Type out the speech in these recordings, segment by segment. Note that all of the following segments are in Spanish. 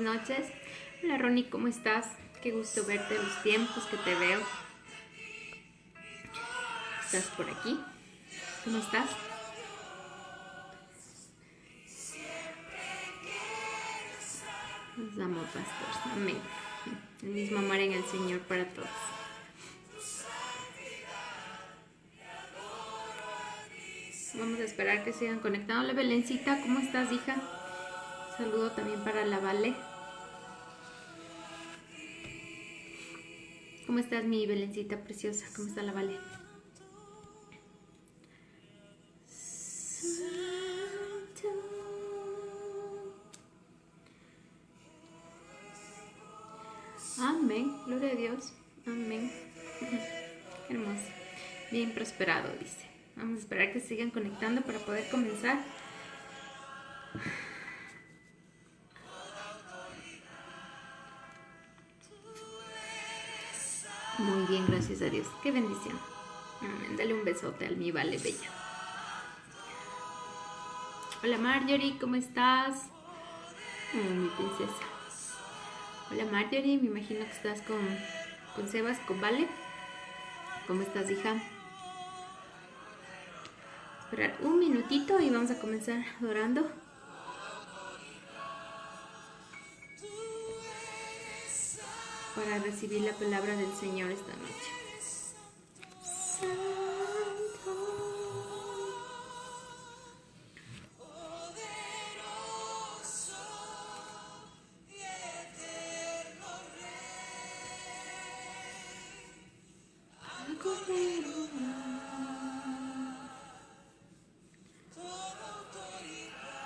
noches. Hola Ronnie, ¿cómo estás? Qué gusto verte, los tiempos que te veo. ¿Estás por aquí? ¿Cómo estás? Nos amo, pastor. Amén. El mismo amor en el Señor para todos. Vamos a esperar que sigan conectando. Hola Belencita, ¿cómo estás, hija? Saludo también para la Vale. ¿Cómo estás, mi Belencita preciosa? ¿Cómo está la Vale? Amén, gloria a Dios. Amén. Hermoso. Bien prosperado, dice. Vamos a esperar que sigan conectando para poder comenzar. Muy bien, gracias a Dios. Qué bendición. Amén. Dale un besote al mi Vale bella. Hola Marjorie, ¿cómo estás? Mi princesa. Hola Marjorie, me imagino que estás con Sebas, con Vale. ¿Cómo estás, hija? Esperar un minutito y vamos a comenzar adorando. Para recibir la palabra del Señor esta noche.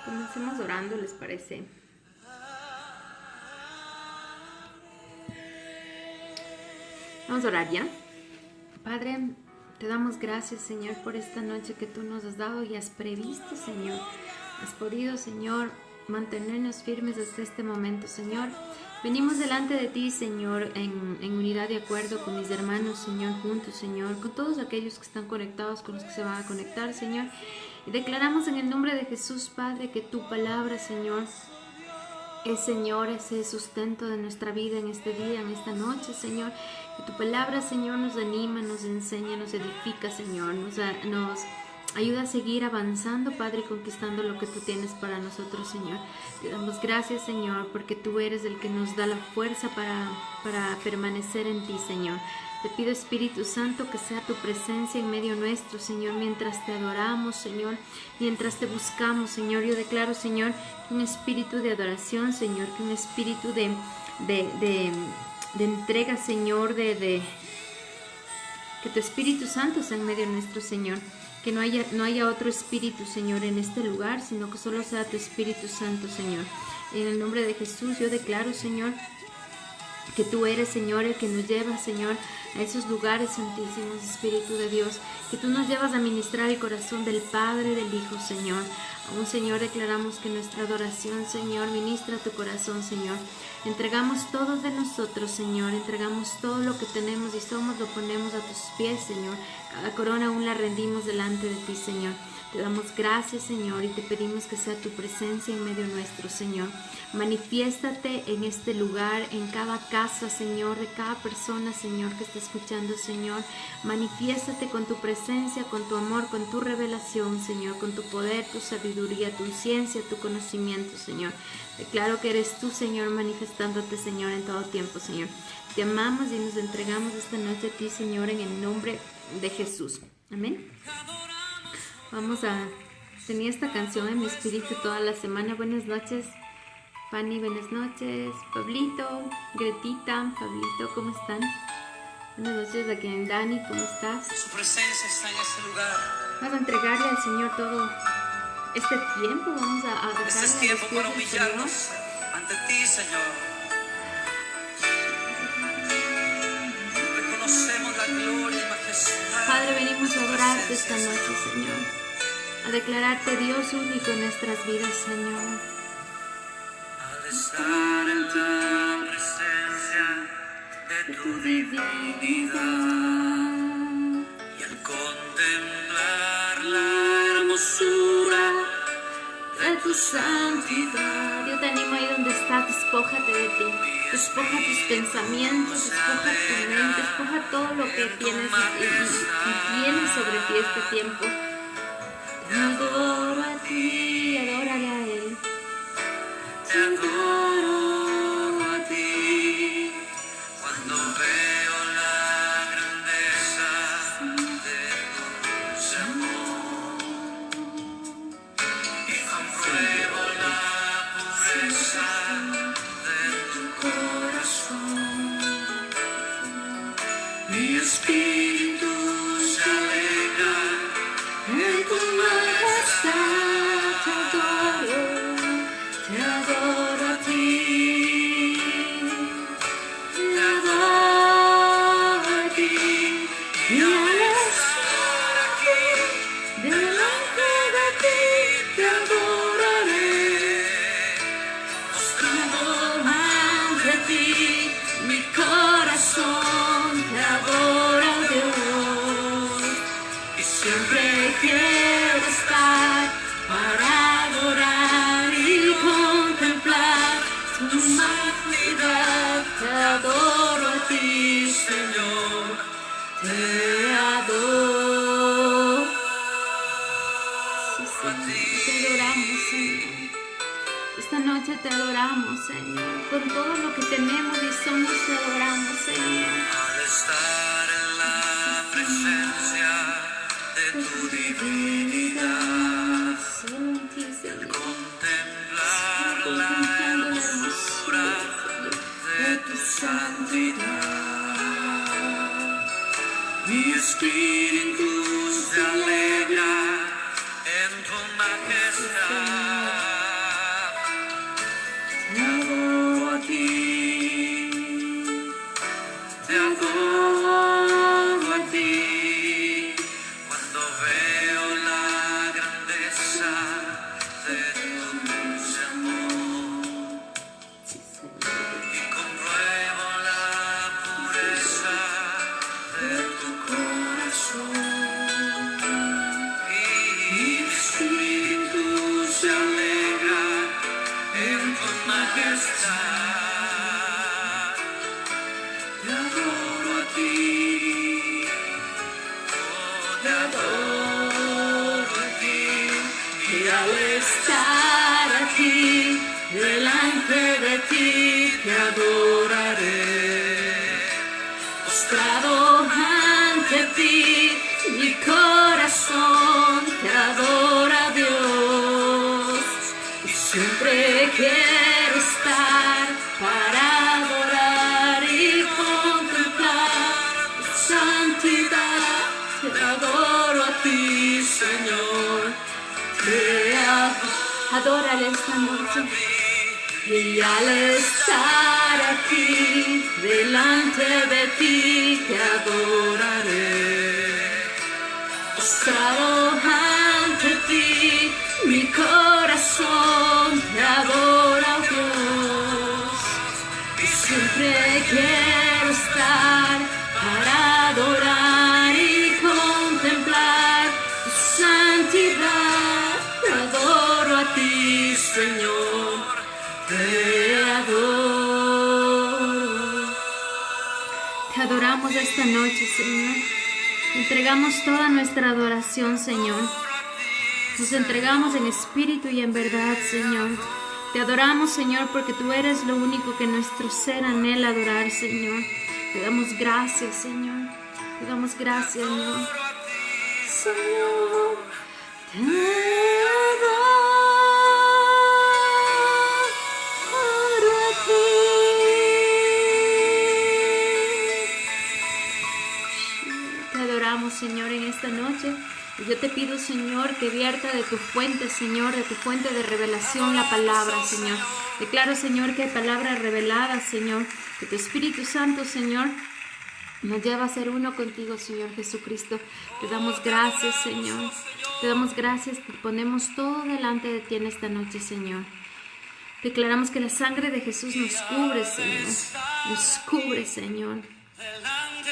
Comencemos orando, ¿les parece? Vamos a orar ya. Padre, te damos gracias, Señor, por esta noche que tú nos has dado y has previsto, Señor. Has podido, Señor, mantenernos firmes hasta este momento, Señor. Venimos delante de ti, Señor, en unidad y acuerdo con mis hermanos, Señor, juntos, Señor, con todos aquellos que están conectados, con los que se van a conectar, Señor. Y declaramos en el nombre de Jesús, Padre, que tu palabra, Señor, es, Señor, ese sustento de nuestra vida en este día, en esta noche, Señor. Que tu palabra, Señor, nos anima, nos enseña, nos edifica, Señor. Nos ayuda a seguir avanzando, Padre, conquistando lo que tú tienes para nosotros, Señor. Te damos gracias, Señor, porque tú eres el que nos da la fuerza para permanecer en ti, Señor. Te pido, Espíritu Santo, que sea tu presencia en medio nuestro, Señor, mientras te adoramos, Señor, mientras te buscamos, Señor. Yo declaro, Señor, que un espíritu de adoración, Señor, que un espíritu de entrega, Señor, que tu Espíritu Santo sea en medio nuestro, Señor. Que no haya otro espíritu, Señor, en este lugar, sino que solo sea tu Espíritu Santo, Señor. En el nombre de Jesús yo declaro, Señor, que tú eres, Señor, el que nos lleva, Señor, a esos lugares santísimos, Espíritu de Dios, que tú nos llevas a ministrar el corazón del Padre, del Hijo, Señor. Aún, Señor, declaramos que nuestra adoración, Señor, ministra tu corazón, Señor. Entregamos todo de nosotros, Señor, entregamos todo lo que tenemos y somos, lo ponemos a tus pies, Señor. Cada corona aún la rendimos delante de ti, Señor. Te damos gracias, Señor, y te pedimos que sea tu presencia en medio nuestro, Señor. Manifiéstate en este lugar, en cada casa, Señor, de cada persona, Señor, que está escuchando, Señor. Manifiéstate con tu presencia, con tu amor, con tu revelación, Señor, con tu poder, tu sabiduría, tu ciencia, tu conocimiento, Señor. Declaro que eres tú, Señor, manifestándote, Señor, en todo tiempo, Señor. Te amamos y nos entregamos esta noche a ti, Señor, en el nombre de Jesús. Amén. Tenía esta canción en mi espíritu toda la semana. Buenas noches, Fanny, buenas noches. Pablito, Gretita, Pablito, ¿cómo están? Buenas noches aquí en Dani, ¿cómo estás? Su presencia está en este lugar. Vamos a entregarle al Señor todo este tiempo. Vamos a dejarle Este es tiempo para humillarnos ante ti, Señor. Reconocemos la gloria y majestad. Padre, venimos a adorarte esta noche, Señor. A declararte Dios único en nuestras vidas, Señor. Al estar en la presencia de tu divinidad y al contemplar la hermosura de tu santidad. Yo te animo ahí donde estás, despójate de ti, despoja tus pensamientos, despoja tu mente, despoja todo lo que tienes y tienes sobre ti este tiempo. Te adoro a ti, adórale a Él. Te adoro a ti cuando veo la grandeza de tu dulce amor y compruebo la pureza de tu corazón. Mi espíritu se alegra en tu majestad. Te adoro a ti, Te adoro a ti y al estar aquí delante de ti te adoraré, postrado ante ti, mi corazón te adora, Dios, y siempre quiero estar para adorar y contemplar tu majestad. Te adoro a ti, Señor, te adoro. Sí, Señor, te adoramos, Señor. Esta noche te adoramos, Señor. Con todo lo que tenemos y somos, te adoramos, Señor. al estar en la presencia de tu divinidad, Solo en ti, Señor. contemplar la Contemplando la hermosura hermosura de tu santidad. mi espíritu se alegra en tu majestad. Te adoro a ti, Te adoro a ti cuando veo la grandeza de tu dulce amor sí, Señor. y compruebo la pureza de tu corazón. Y mi espíritu se alegra en tu majestad. Te adoro a ti, te adoro a ti, Y al estar aquí, delante de ti, te adoraré. Postrado ante ti, mi corazón te adora, Dios. Y siempre quiero estar para adorar y contemplar tu santidad. Te adoro a ti, Señor. Te adórale esta noche. Y al estar aquí, delante de ti, te adoraré. Postrado ante ti, mi corazón te adora, Dios. Y siempre quiero estar para adorar y contemplar tu santidad. Te adoro a ti, Señor. Te adoro. Te adoramos esta noche, Señor. Entregamos toda nuestra adoración, Señor. Nos entregamos en espíritu y en verdad, Señor. Te adoramos, Señor, porque tú eres lo único que nuestro ser anhela adorar, Señor. Te damos gracias, Señor. Te damos gracias, Señor. Señor, te adoro a ti. Te adoramos, Señor, en esta noche. Y yo te pido, Señor, que vierta de tu fuente, Señor, de tu fuente de revelación la palabra, Señor. Declaro, Señor, que hay palabras reveladas, Señor, que tu Espíritu Santo, Señor, nos lleva a ser uno contigo, Señor Jesucristo. Te damos gracias, Señor. Te damos gracias, te ponemos todo delante de ti en esta noche, Señor. Declaramos que la sangre de Jesús nos cubre, Señor. Nos cubre, Señor.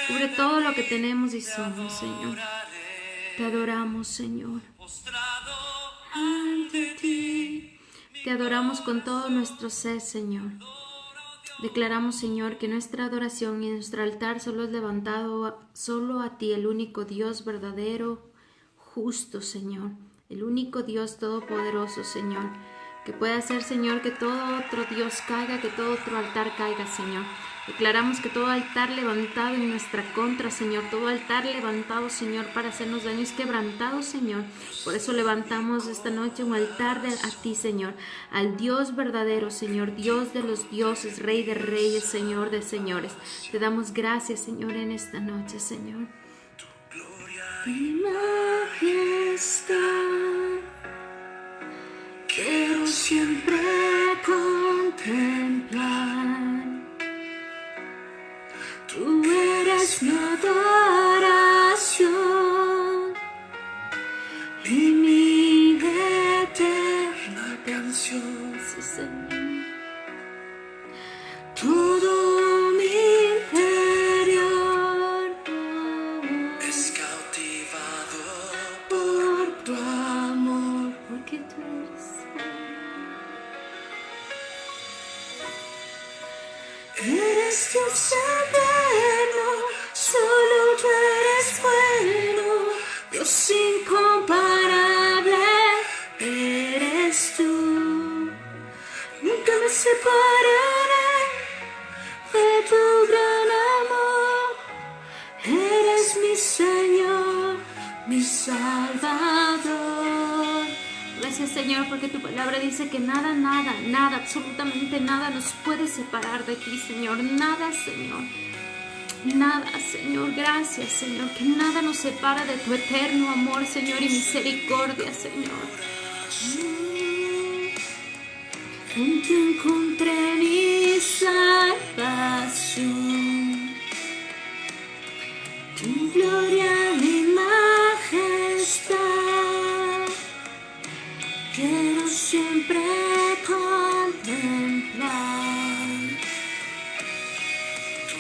Cubre todo lo que tenemos y somos, Señor. Te adoramos, Señor. Ante ti. Te adoramos con todo nuestro ser, Señor. Declaramos, Señor, que nuestra adoración y nuestro altar solo es levantado solo a ti, el único Dios verdadero, justo, Señor, el único Dios todopoderoso, Señor, que puede hacer, Señor, que todo otro Dios caiga, que todo otro altar caiga, Señor. Declaramos que todo altar levantado en nuestra contra, Señor, todo altar levantado, Señor, para hacernos daño es quebrantado, Señor. Por eso levantamos esta noche un altar a ti, Señor, al Dios verdadero, Señor, Dios de los dioses, Rey de reyes, Señor de señores. Te damos gracias, Señor, en esta noche, Señor. Mi majestad, quiero siempre contemplar. Tú eres mi adoración y mi eterna canción, sí, Señor. Todo mi interior es cautivado por tu amor, porque tú eres bueno. Eres Dios eterno, solo tú eres bueno, Dios incomparable eres tú. Nunca me separaré de tu gran amor. Eres mi Señor, mi Salvador. Gracias, Señor, porque tu palabra dice que nada, nada, nada, absolutamente nada nos puede separar de ti, Señor. Nada, Señor. Nada, Señor. Gracias, Señor, que nada nos separa de tu eterno amor, Señor, y misericordia, Señor. En ti encontré mi salvación. Tu gloria, mi majestad, quiero siempre contemplar. Tú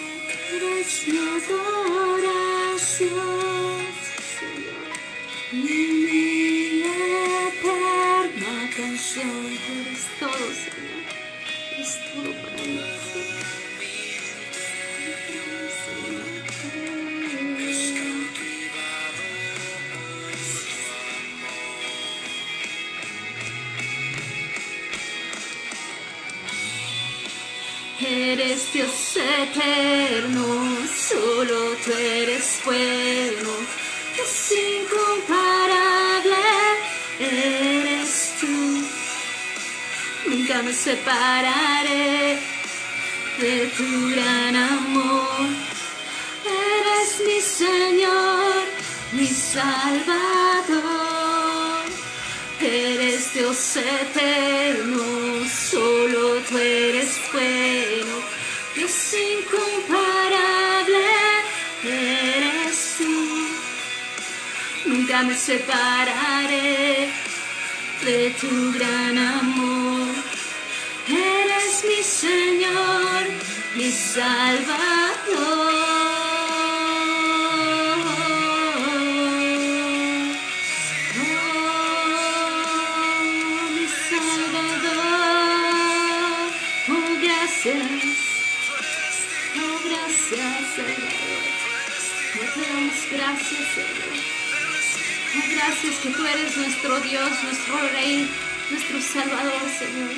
eres mi adoración, Señor, y mi eterna canción. Tú eres todo, Señor. Eres todo para mí, Señor. Eres Dios eterno, solo tú eres bueno, Dios incomparable eres tú. Nunca me separaré de tu gran amor. Eres mi Señor, mi Salvador. Eres Dios eterno, solo tú eres bueno, Dios incomparable eres tú. Nunca me separaré de tu gran amor. Eres mi Señor, mi Salvador. Oh, gracias, Salvador. Te damos gracias, Señor. Oh, gracias que tú eres nuestro Dios, nuestro Rey, nuestro Salvador, Señor.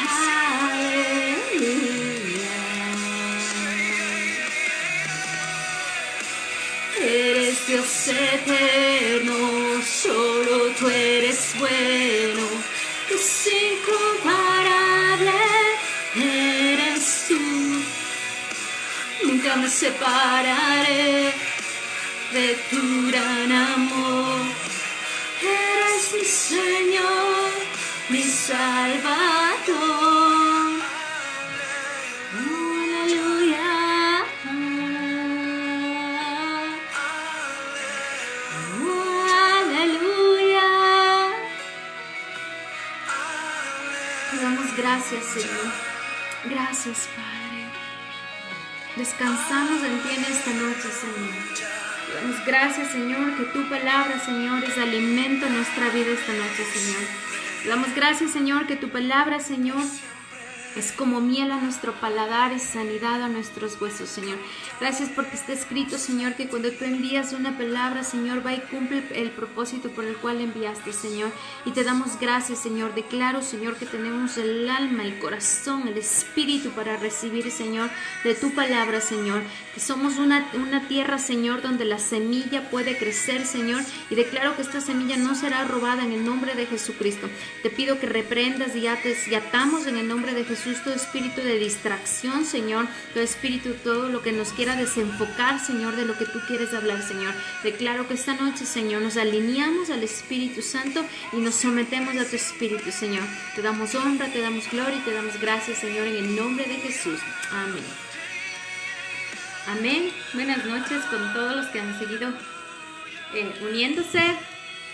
Aleluya. Eres Dios eterno, solo tú eres bueno, es incomparable, eres tú. Nunca me separaré de tu gran amor. Eres mi Señor, mi Salvador. Aleluya. Aleluya. Te damos gracias, Señor. Gracias, Padre. Descansamos en ti en esta noche, Señor. Te damos gracias, Señor, que tu palabra, Señor, es alimento en nuestra vida esta noche, Señor. Te damos gracias, Señor, que tu palabra, Señor, es como miel a nuestro paladar, es sanidad a nuestros huesos, Señor. Gracias porque está escrito, Señor, que cuando tú envías una palabra, Señor, va y cumple el propósito por el cual enviaste, Señor. Y te damos gracias, Señor. Declaro, Señor, que tenemos el alma, el corazón, el espíritu para recibir, Señor, de tu palabra, Señor. Que somos una tierra, Señor, donde la semilla puede crecer, Señor. Y declaro que esta semilla no será robada en el nombre de Jesucristo. Te pido que reprendas y ates y atamos en el nombre de Jesús todo espíritu de distracción, Señor, todo espíritu, todo lo que nos quiera desenfocar, Señor, de lo que tú quieres hablar, Señor. Declaro que esta noche, Señor, nos alineamos al Espíritu Santo y nos sometemos a tu Espíritu, Señor. Te damos honra, te damos gloria y te damos gracias, Señor, en el nombre de Jesús. Amén. Amén. Buenas noches con todos los que han seguido uniéndose.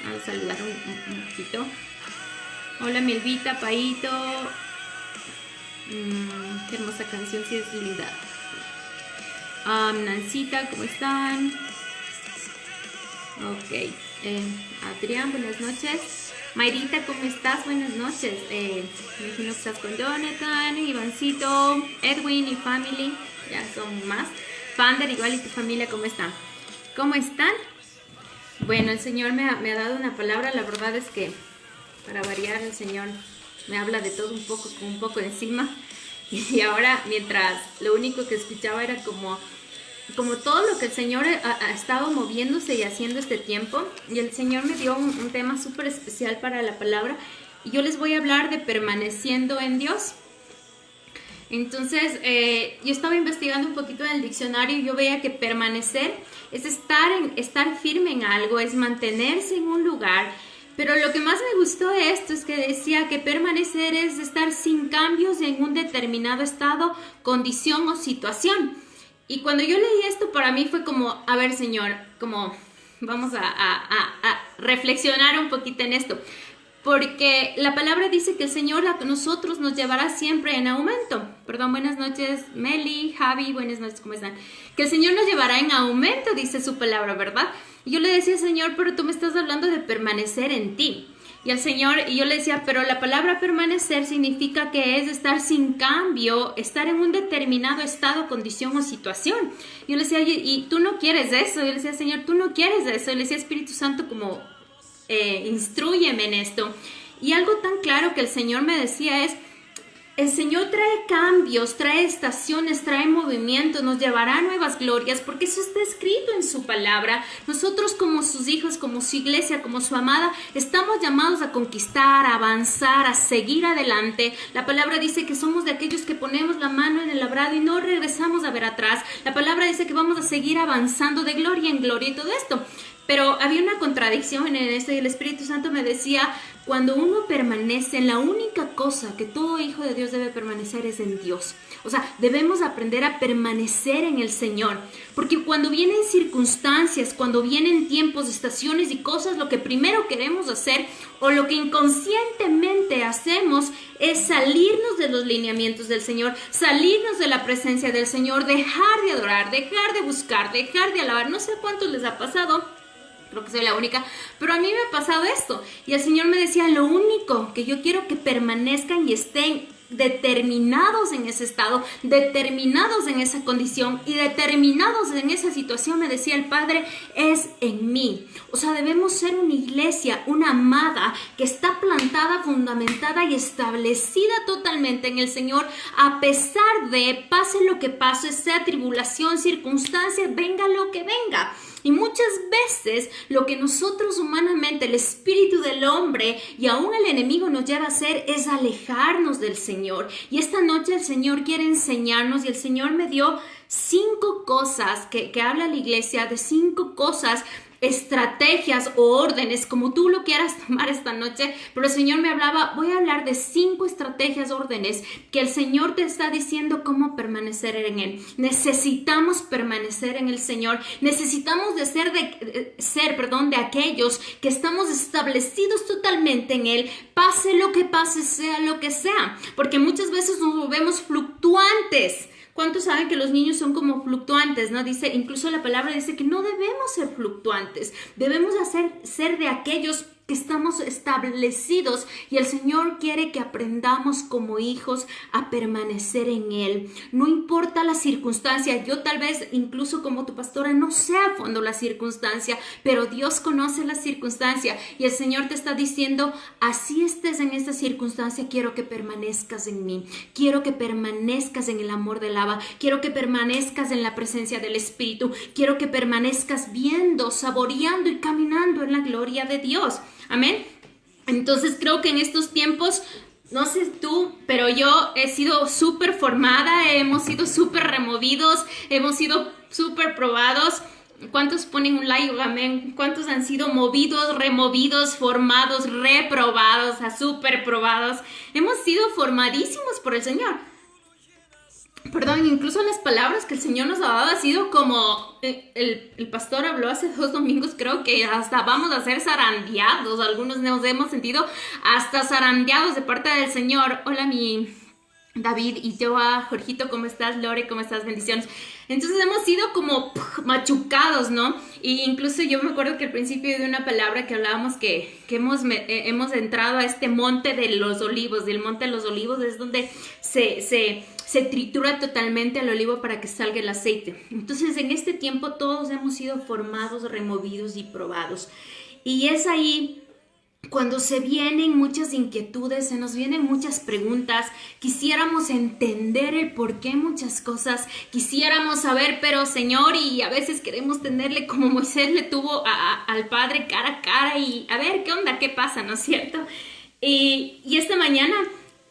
Vamos a saludar un poquito. Hola, Milvita, Paito. Qué hermosa canción, sí es linda. Nancita, ¿cómo están? Ok. Adrián, buenas noches. Mayrita, ¿cómo estás? Buenas noches. Me imagino que estás con Jonathan, Ivancito, Edwin y family. Ya son más. Fander, igual, y tu familia, ¿cómo están? ¿Cómo están? Bueno, el Señor me ha dado una palabra. La verdad es que, para variar, el Señor me habla de todo un poco encima. Y ahora, mientras lo único que escuchaba era como todo lo que el Señor ha estado moviéndose y haciendo este tiempo. Y el Señor me dio un tema súper especial para la palabra. Y yo les voy a hablar de permaneciendo en Dios. Entonces, yo estaba investigando un poquito en el diccionario y yo veía que permanecer es estar firme en algo, es mantenerse en un lugar. Pero lo que más me gustó de esto es que decía que permanecer es estar sin cambios en un determinado estado, condición o situación. Y cuando yo leí esto, para mí fue como, a ver, Señor, como vamos a reflexionar un poquito en esto. Porque la palabra dice que el Señor a nosotros nos llevará siempre en aumento. Perdón, buenas noches, Meli, Javi, buenas noches, ¿cómo están? Que el Señor nos llevará en aumento, dice su palabra, ¿verdad? Y yo le decía, Señor, pero tú me estás hablando de permanecer en ti. Y yo le decía, pero la palabra permanecer significa que es estar sin cambio, estar en un determinado estado, condición o situación. Yo le decía, y tú no quieres eso. Yo le decía, Señor, tú no quieres eso. Yo le decía, Espíritu Santo, como instrúyeme en esto. Y algo tan claro que el Señor me decía es, el Señor trae cambios, trae estaciones, trae movimientos, nos llevará a nuevas glorias, porque eso está escrito en su palabra. Nosotros como sus hijos, como su iglesia, como su amada, estamos llamados a conquistar, a avanzar, a seguir adelante. La palabra dice que somos de aquellos que ponemos la mano en el arado y no regresamos a ver atrás. La palabra dice que vamos a seguir avanzando de gloria en gloria y todo esto. Pero había una contradicción en esto y el Espíritu Santo me decía, cuando uno permanece en la única cosa que todo hijo de Dios debe permanecer es en Dios. O sea, debemos aprender a permanecer en el Señor. Porque cuando vienen circunstancias, cuando vienen tiempos, estaciones y cosas, lo que primero queremos hacer o lo que inconscientemente hacemos es salirnos de los lineamientos del Señor, salirnos de la presencia del Señor, dejar de adorar, dejar de buscar, dejar de alabar. No sé cuántos les ha pasado. Creo que soy la única, pero a mí me ha pasado esto. Y el Señor me decía, lo único que yo quiero que permanezcan y estén determinados en ese estado, determinados en esa condición y determinados en esa situación, me decía el Padre, es en mí. O sea, debemos ser una iglesia, una amada que está plantada, fundamentada y establecida totalmente en el Señor, a pesar de, pase lo que pase, sea tribulación, circunstancia, venga lo que venga. Y muchas veces lo que nosotros humanamente, el espíritu del hombre y aún el enemigo nos lleva a hacer es alejarnos del Señor. Y esta noche el Señor quiere enseñarnos, y el Señor me dio 5 cosas que habla la iglesia, de 5 cosas, estrategias o órdenes, como tú lo quieras tomar esta noche, pero el Señor me hablaba, voy a hablar de 5 estrategias, órdenes, que el Señor te está diciendo cómo permanecer en Él. Necesitamos permanecer en el Señor, necesitamos de ser de aquellos que estamos establecidos totalmente en Él, pase lo que pase, sea lo que sea, porque muchas veces nos volvemos fluctuantes. ¿Cuántos saben que los niños son como fluctuantes, no? Dice, incluso la palabra dice que no debemos ser fluctuantes, debemos ser de aquellos que estamos establecidos, y el Señor quiere que aprendamos como hijos a permanecer en Él. No importa la circunstancia, yo tal vez incluso como tu pastora no sé a fondo la circunstancia, pero Dios conoce la circunstancia, y el Señor te está diciendo, así estés en esta circunstancia, quiero que permanezcas en mí, quiero que permanezcas en el amor del Abba, quiero que permanezcas en la presencia del Espíritu, quiero que permanezcas viendo, saboreando y caminando en la gloria de Dios. Amén. Entonces creo que en estos tiempos, no sé tú, pero yo he sido súper formada, hemos sido súper removidos, hemos sido súper probados. ¿Cuántos ponen un like? Amén. ¿Cuántos han sido movidos, removidos, formados, reprobados, súper probados? Hemos sido formadísimos por el Señor. Perdón, incluso las palabras que el Señor nos ha dado ha sido como el pastor habló hace 2 domingos, creo que hasta vamos a ser zarandeados. Algunos nos hemos sentido hasta zarandeados de parte del Señor. Hola, mi David, y yo a Jorgito, ¿cómo estás? Lore, ¿cómo estás? Bendiciones. Entonces hemos sido como machucados, ¿no? Y incluso yo me acuerdo que al principio de una palabra que hablábamos que hemos entrado a este monte de los olivos. Del monte de los olivos es donde se tritura totalmente el olivo para que salga el aceite. Entonces en este tiempo todos hemos sido formados, removidos y probados. Y es ahí cuando se vienen muchas inquietudes, se nos vienen muchas preguntas, quisiéramos entender el por qué muchas cosas, quisiéramos saber, pero Señor, y a veces queremos tenerle como Moisés le tuvo al Padre cara a cara y a ver qué onda, qué pasa, ¿no es cierto? Y esta mañana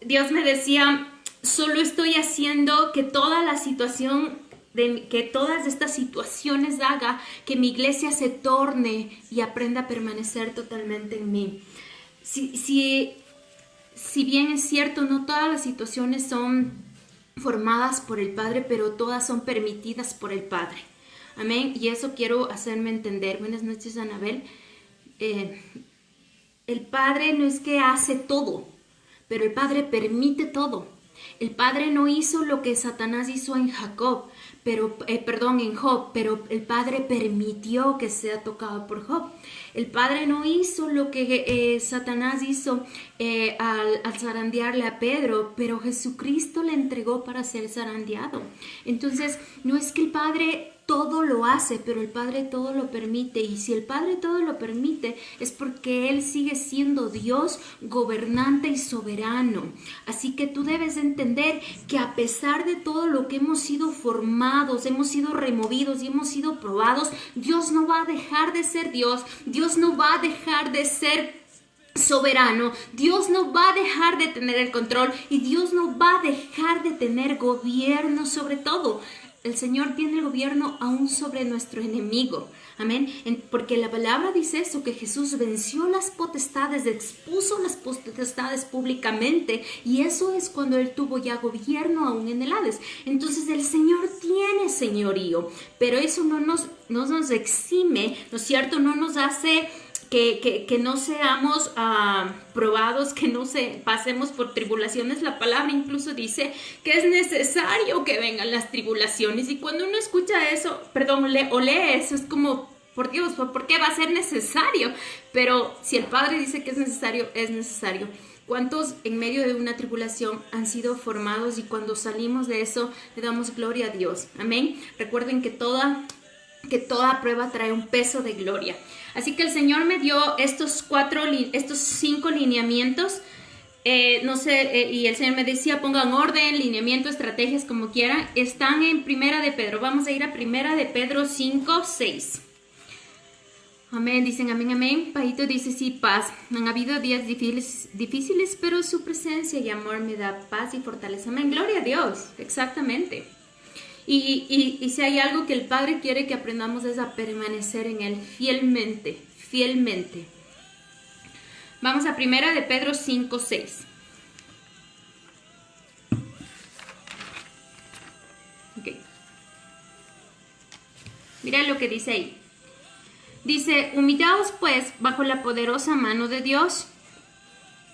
Dios me decía, solo estoy haciendo que toda la situación, que todas estas situaciones haga que mi iglesia se torne y aprenda a permanecer totalmente en mí. Si bien es cierto, no todas las situaciones son formadas por el Padre, pero todas son permitidas por el Padre. Amén. Y eso quiero hacerme entender. Buenas noches, Anabel. El Padre no es que hace todo, pero el Padre permite todo. El Padre no hizo lo que Satanás hizo en Job, pero el Padre permitió que sea tocado por Job. El Padre no hizo lo que Satanás hizo al zarandearle a Pedro, pero Jesucristo le entregó para ser zarandeado. Entonces, no es que el Padre todo lo hace, pero el Padre todo lo permite. Y si el Padre todo lo permite, es porque Él sigue siendo Dios, gobernante y soberano. Así que tú debes entender que a pesar de todo lo que hemos sido formados, hemos sido removidos y hemos sido probados, Dios no va a dejar de ser Dios. Dios no va a dejar de ser soberano. Dios no va a dejar de tener el control y Dios no va a dejar de tener gobierno sobre todo. El Señor tiene el gobierno aún sobre nuestro enemigo. Amén. Porque la palabra dice eso, que Jesús venció las potestades, expuso las potestades públicamente, y eso es cuando Él tuvo ya gobierno aún en el Hades. Entonces el Señor tiene señorío, pero eso no nos exime, ¿no es cierto? No nos hace que no seamos probados, que no pasemos por tribulaciones. La palabra incluso dice que es necesario que vengan las tribulaciones, y cuando uno escucha eso, o lee eso, es como, por Dios, ¿por qué va a ser necesario? Pero si el Padre dice que es necesario, es necesario. ¿Cuántos en medio de una tribulación han sido formados y cuando salimos de eso le damos gloria a Dios? Amén. Recuerden que toda prueba trae un peso de gloria. Así que el Señor me dio estos 5 lineamientos. No sé, y el Señor me decía, pongan orden, lineamiento, estrategias, como quieran. Están en Primera de Pedro. Vamos a ir a Primera de Pedro 5, 6. Amén, dicen amén, amén. Paito dice, sí, paz. Han habido días difíciles, pero su presencia y amor me da paz y fortaleza. Amén, gloria a Dios, exactamente. Y si hay algo que el Padre quiere que aprendamos es a permanecer en Él fielmente, fielmente. Vamos a Primera de Pedro 5, 6. Ok. Mira lo que dice ahí. Dice, humillaos pues bajo la poderosa mano de Dios,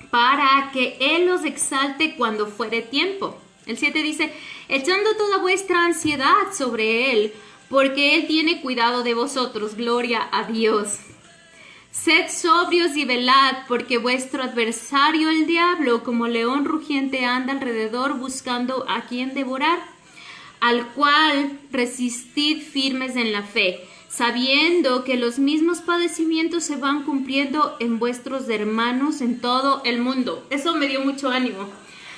para que Él los exalte cuando fuere tiempo. El 7 dice, echando toda vuestra ansiedad sobre Él, porque Él tiene cuidado de vosotros. Gloria a Dios. Sed sobrios y velad, porque vuestro adversario el diablo, como león rugiente, anda alrededor buscando a quien devorar, al cual resistid firmes en la fe, sabiendo que los mismos padecimientos se van cumpliendo en vuestros hermanos en todo el mundo. Eso me dio mucho ánimo.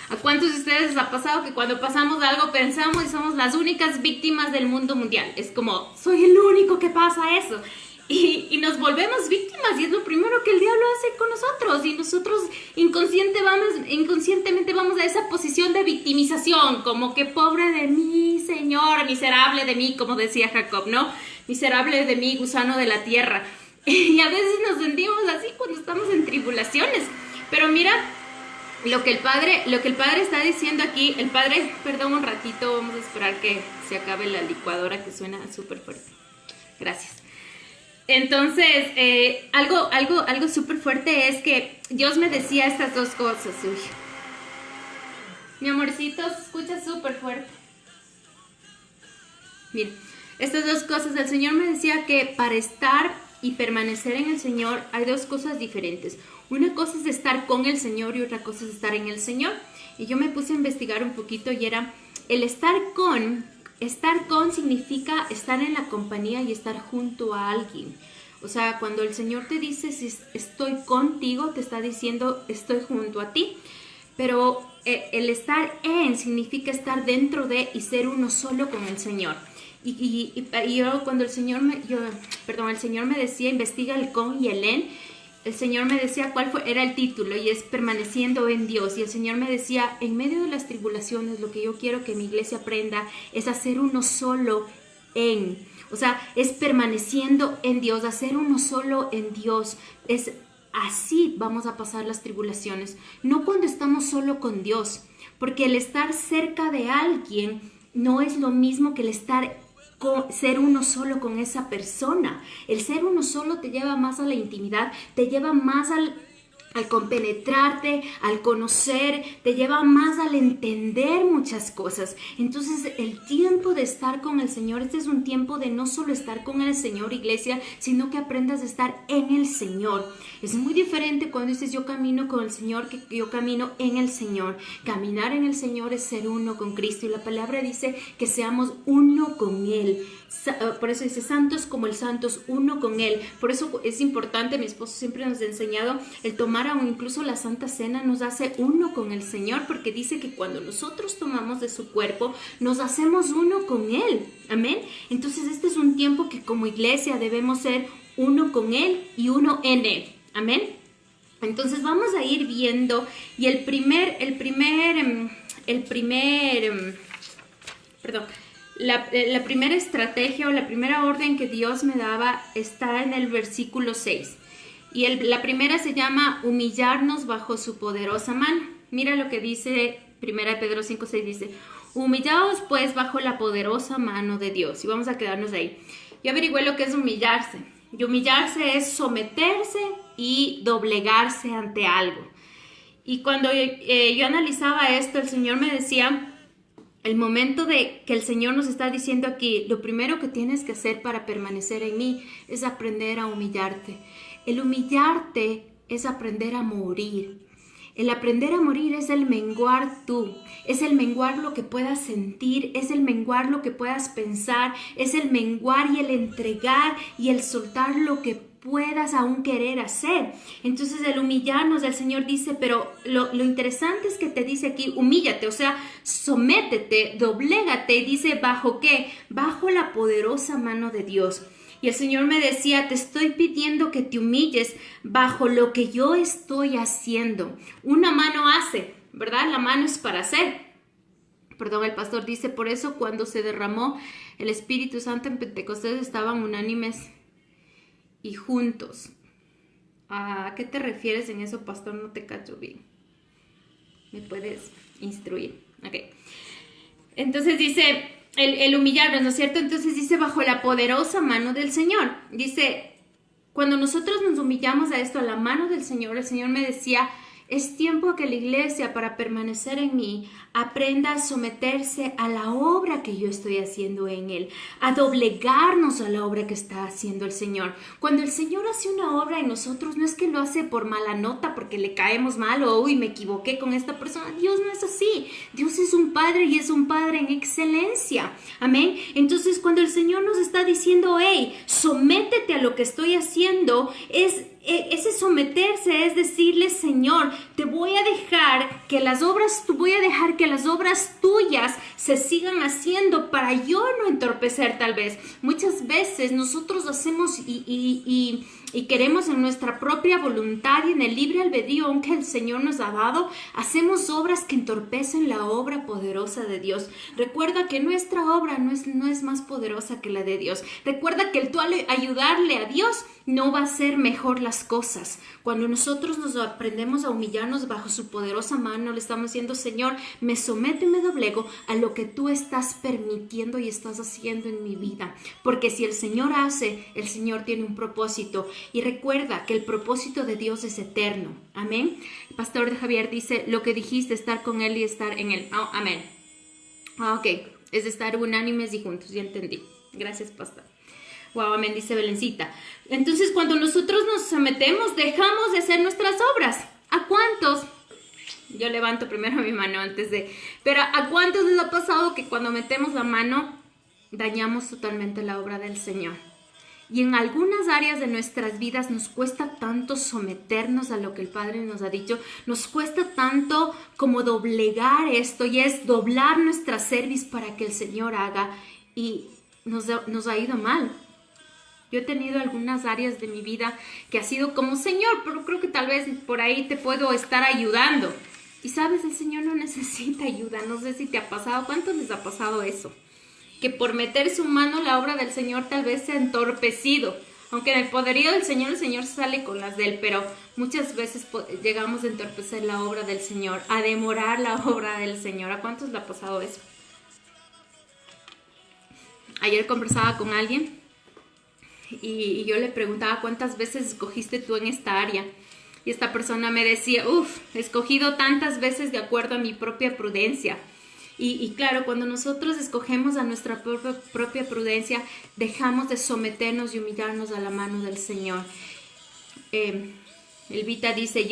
¿A cuántos de ustedes les ha pasado que cuando pasamos algo pensamos y somos las únicas víctimas del mundo mundial? Es como, soy el único que pasa eso. Y nos volvemos víctimas y es lo primero que el diablo hace con nosotros. Y nosotros inconscientemente vamos a esa posición de victimización, como que pobre de mí, Señor, miserable de mí, como decía Jacob, ¿no? Miserable de mí, gusano de la tierra. Y a veces nos sentimos así cuando estamos en tribulaciones. Pero mira lo que el Padre está diciendo aquí. El Padre, perdón un ratito, vamos a esperar que se acabe la licuadora que suena súper fuerte. Gracias. Entonces, algo súper fuerte es que Dios me decía estas dos cosas. Uy. Mi amorcito se escucha súper fuerte. Miren, estas dos cosas. El Señor me decía que para estar y permanecer en el Señor hay dos cosas diferentes. Una cosa es estar con el Señor y otra cosa es estar en el Señor. Y yo me puse a investigar un poquito y era el estar con significa estar en la compañía y estar junto a alguien. O sea, cuando el Señor te dice si estoy contigo, te está diciendo estoy junto a ti. Pero el estar en significa estar dentro de y ser uno solo con el Señor. Y yo cuando el Señor me decía investiga el con y el en, el Señor me decía era el título y es permaneciendo en Dios. Y el Señor me decía, en medio de las tribulaciones, lo que yo quiero que mi iglesia aprenda es hacer uno solo en. O sea, es permaneciendo en Dios, hacer uno solo en Dios. Es así vamos a pasar las tribulaciones. No cuando estamos solo con Dios, porque el estar cerca de alguien no es lo mismo que el ser uno solo con esa persona. El ser uno solo te lleva más a la intimidad, te lleva más al compenetrarte, al conocer, te lleva más al entender muchas cosas. Entonces el tiempo de estar con el Señor, este es un tiempo de no solo estar con el Señor, iglesia, sino que aprendas a estar en el Señor. Es muy diferente cuando dices yo camino con el Señor que yo camino en el Señor. Caminar en el Señor es ser uno con Cristo y la palabra dice que seamos uno con Él. Por eso dice santos como el santos, uno con Él. Por eso es importante, mi esposo siempre nos ha enseñado el tomar aún incluso la Santa Cena nos hace uno con el Señor, porque dice que cuando nosotros tomamos de su cuerpo nos hacemos uno con Él. Amén. Entonces este es un tiempo que como iglesia debemos ser uno con Él y uno en Él. Amén. Entonces vamos a ir viendo y la primera estrategia o la primera orden que Dios me daba está en el versículo 6. Y la primera se llama humillarnos bajo su poderosa mano. Mira lo que dice 1 Pedro 5:6, dice, humillaos pues bajo la poderosa mano de Dios. Y vamos a quedarnos ahí. Yo averigüé lo que es humillarse. Y humillarse es someterse y doblegarse ante algo. Y cuando yo analizaba esto, el Señor me decía, el momento de que el Señor nos está diciendo aquí, lo primero que tienes que hacer para permanecer en mí es aprender a humillarte. El humillarte es aprender a morir. El aprender a morir es el menguar tú, es el menguar lo que puedas sentir, es el menguar lo que puedas pensar, es el menguar y el entregar y el soltar lo que puedas aún querer hacer. Entonces el humillarnos, el Señor dice, pero lo interesante es que te dice aquí, humíllate, o sea, sométete, doblégate, y dice, ¿bajo qué? Bajo la poderosa mano de Dios. Y el Señor me decía, te estoy pidiendo que te humilles bajo lo que yo estoy haciendo. Una mano hace, ¿verdad? La mano es para hacer. Perdón, el pastor dice, por eso cuando se derramó el Espíritu Santo en Pentecostés estaban unánimes y juntos. ¿A qué te refieres en eso, pastor? No te cacho bien. ¿Me puedes instruir? Ok. Entonces dice... El humillarnos, ¿no es cierto? Entonces dice, bajo la poderosa mano del Señor. Dice, cuando nosotros nos humillamos a esto, a la mano del Señor, el Señor me decía, es tiempo que la iglesia, para permanecer en mí, aprenda a someterse a la obra que yo estoy haciendo en Él, a doblegarnos a la obra que está haciendo el Señor. Cuando el Señor hace una obra en nosotros, no es que lo hace por mala nota, porque le caemos mal o uy, me equivoqué con esta persona. Dios no es así. Dios es un Padre y es un Padre en excelencia. Amén. Entonces, cuando el Señor nos está diciendo, hey, sométete a lo que estoy haciendo, ese someterse es decirle, Señor, te voy a dejar que las obras tuyas se sigan haciendo para yo no entorpecer tal vez. Muchas veces nosotros hacemos y queremos en nuestra propia voluntad y en el libre albedrío que el Señor nos ha dado, hacemos obras que entorpecen la obra poderosa de Dios. Recuerda que nuestra obra no es más poderosa que la de Dios. Recuerda que el tú ayudarle a Dios no va a ser mejor las cosas. Cuando nosotros nos aprendemos a humillarnos bajo su poderosa mano, le estamos diciendo, Señor, me someto y me doblego a lo que tú estás permitiendo y estás haciendo en mi vida. Porque si el Señor hace, el Señor tiene un propósito. Y recuerda que el propósito de Dios es eterno. Amén. El pastor de Javier dice, lo que dijiste, estar con Él y estar en Él. Oh, amén. Ok, es de estar unánimes y juntos, ya entendí. Gracias, pastor. Wow, amén, dice Belencita. Entonces, cuando nosotros nos sometemos, dejamos de hacer nuestras obras. ¿A cuántos? Yo levanto primero mi mano antes de... Pero ¿a cuántos les ha pasado que cuando metemos la mano, dañamos totalmente la obra del Señor? Y en algunas áreas de nuestras vidas nos cuesta tanto someternos a lo que el Padre nos ha dicho, nos cuesta tanto como doblegar esto, y es doblar nuestra cerviz para que el Señor haga, y nos ha ido mal. Yo he tenido algunas áreas de mi vida que ha sido como, Señor, pero creo que tal vez por ahí te puedo estar ayudando. Y sabes, el Señor no necesita ayuda. No sé si te ha pasado. ¿Cuántos les ha pasado eso? Que por meter su mano la obra del Señor tal vez se ha entorpecido. Aunque en el poderío del Señor, el Señor sale con las de Él. Pero muchas veces llegamos a entorpecer la obra del Señor, a demorar la obra del Señor. ¿A cuántos le ha pasado eso? Ayer conversaba con alguien y yo le preguntaba cuántas veces escogiste tú en esta área. Y esta persona me decía, he escogido tantas veces de acuerdo a mi propia prudencia. Y claro, cuando nosotros escogemos a nuestra propia prudencia, dejamos de someternos y humillarnos a la mano del Señor. Elvita dice,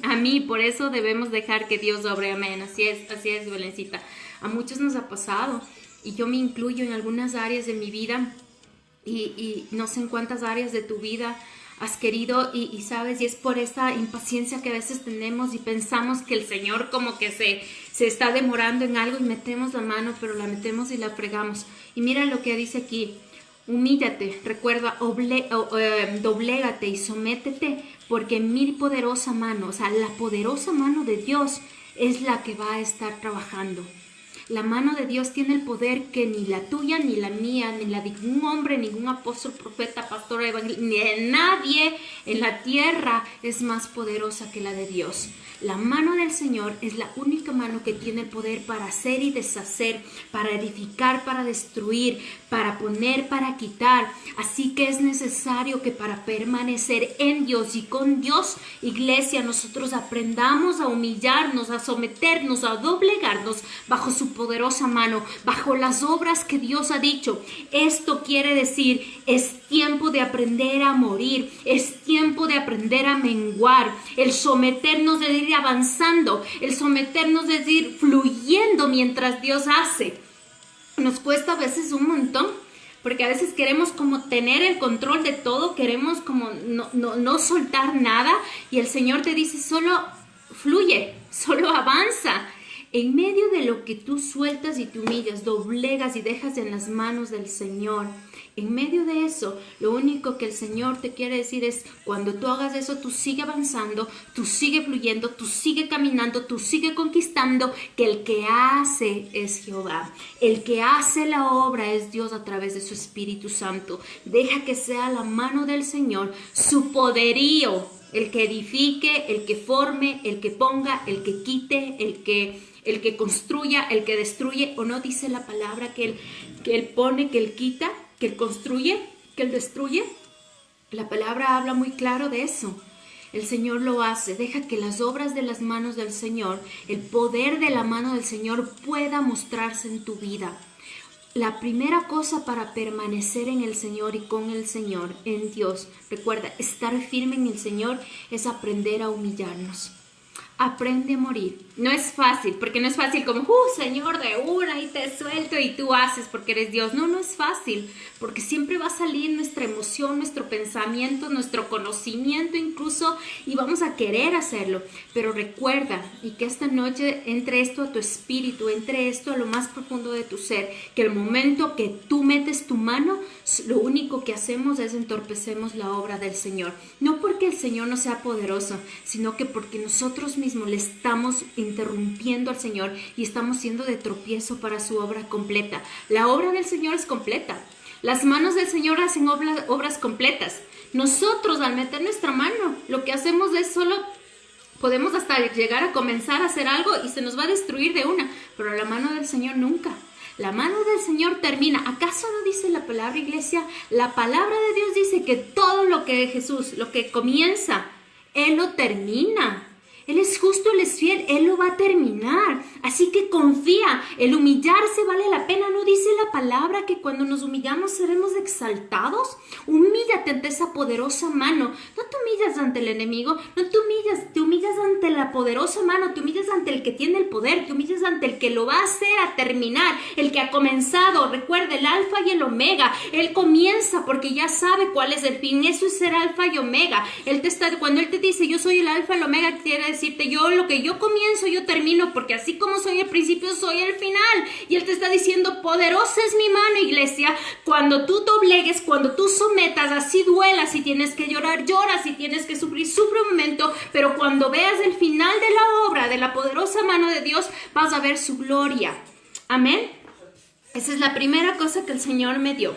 a mí, por eso debemos dejar que Dios obre, amén. Así es, Belencita. A muchos nos ha pasado, y yo me incluyo en algunas áreas de mi vida, y no sé en cuántas áreas de tu vida has querido, y sabes, y es por esa impaciencia que a veces tenemos y pensamos que el Señor como que se está demorando en algo, y metemos la mano, pero la metemos y la fregamos. Y mira lo que dice aquí, humíllate, recuerda, doblégate y sométete, porque mi poderosa mano, o sea, la poderosa mano de Dios es la que va a estar trabajando. La mano de Dios tiene el poder que ni la tuya, ni la mía, ni la de ningún hombre, ningún apóstol, profeta, pastor, evangelista, ni de nadie en la tierra es más poderosa que la de Dios. La mano del Señor es la única mano que tiene el poder para hacer y deshacer, para edificar, para destruir, para poner, para quitar. Así que es necesario que para permanecer en Dios y con Dios, iglesia, nosotros aprendamos a humillarnos, a someternos, a doblegarnos bajo su poderosa mano, bajo las obras que Dios ha dicho. Esto quiere decir, es tiempo de aprender a morir, es tiempo de aprender a menguar. El someternos, de decir, avanzando. El someternos es ir fluyendo mientras Dios hace. Nos cuesta a veces un montón, porque a veces queremos como tener el control de todo, queremos como no soltar nada, y el Señor te dice, solo fluye, solo avanza. En medio de lo que tú sueltas y te humillas, doblegas y dejas en las manos del Señor, en medio de eso, lo único que el Señor te quiere decir es, cuando tú hagas eso, tú sigue avanzando, tú sigue fluyendo, tú sigue caminando, tú sigue conquistando, que el que hace es Jehová. El que hace la obra es Dios a través de su Espíritu Santo. Deja que sea la mano del Señor, su poderío, el que edifique, el que forme, el que ponga, el que quite, el que construya, el que destruye. ¿O no dice la palabra que él pone, que él quita, que él construye, que él destruye? La palabra habla muy claro de eso. El Señor lo hace. Deja que las obras de las manos del Señor, el poder de la mano del Señor pueda mostrarse en tu vida. La primera cosa para permanecer en el Señor y con el Señor, en Dios, recuerda, estar firme en el Señor es aprender a humillarnos. Aprende a morir. No es fácil, porque no es fácil como, Señor, de una y te suelto y tú haces porque eres Dios. No, no es fácil, porque siempre va a salir nuestra emoción, nuestro pensamiento, nuestro conocimiento incluso, y vamos a querer hacerlo. Pero recuerda, y que esta noche entre esto a tu espíritu, entre esto a lo más profundo de tu ser, que el momento que tú metes tu mano, lo único que hacemos es entorpecemos la obra del Señor. No porque el Señor no sea poderoso, sino que porque nosotros mismos le estamos interrumpiendo al Señor y estamos siendo de tropiezo para su obra completa. La obra del Señor es completa. Las manos del Señor hacen obras completas. Nosotros, al meter nuestra mano, lo que hacemos es solo, podemos hasta llegar a comenzar a hacer algo y se nos va a destruir de una, pero la mano del Señor nunca. La mano del Señor termina. ¿Acaso no dice la palabra, iglesia? La palabra de Dios dice que todo lo que Jesús, lo que comienza, Él lo termina. Él es justo, Él es fiel, Él lo va a terminar. Así que confía, el humillarse vale la pena. ¿No dice la palabra que cuando nos humillamos seremos exaltados? Humíllate ante esa poderosa mano. No te humillas ante el enemigo, no te humillas ante la poderosa mano, te humillas ante el que tiene el poder, te humillas ante el que lo va a hacer a terminar, el que ha comenzado. Recuerda, el alfa y el omega. Él comienza porque ya sabe cuál es el fin. Eso es ser alfa y omega. Cuando Él te dice, yo soy el alfa y el omega, quiere decirte, lo que yo comienzo, yo termino, porque así como soy el principio, soy el final. Y Él te está diciendo, poderosa es mi mano, iglesia. Cuando tú doblegues, cuando tú sometas, así duela, si tienes que llorar, llora, si tienes que sufrir, sufre un momento, pero cuando veas el final de la obra, de la poderosa mano de Dios, vas a ver su gloria. Amén. Esa es la primera cosa que el Señor me dio.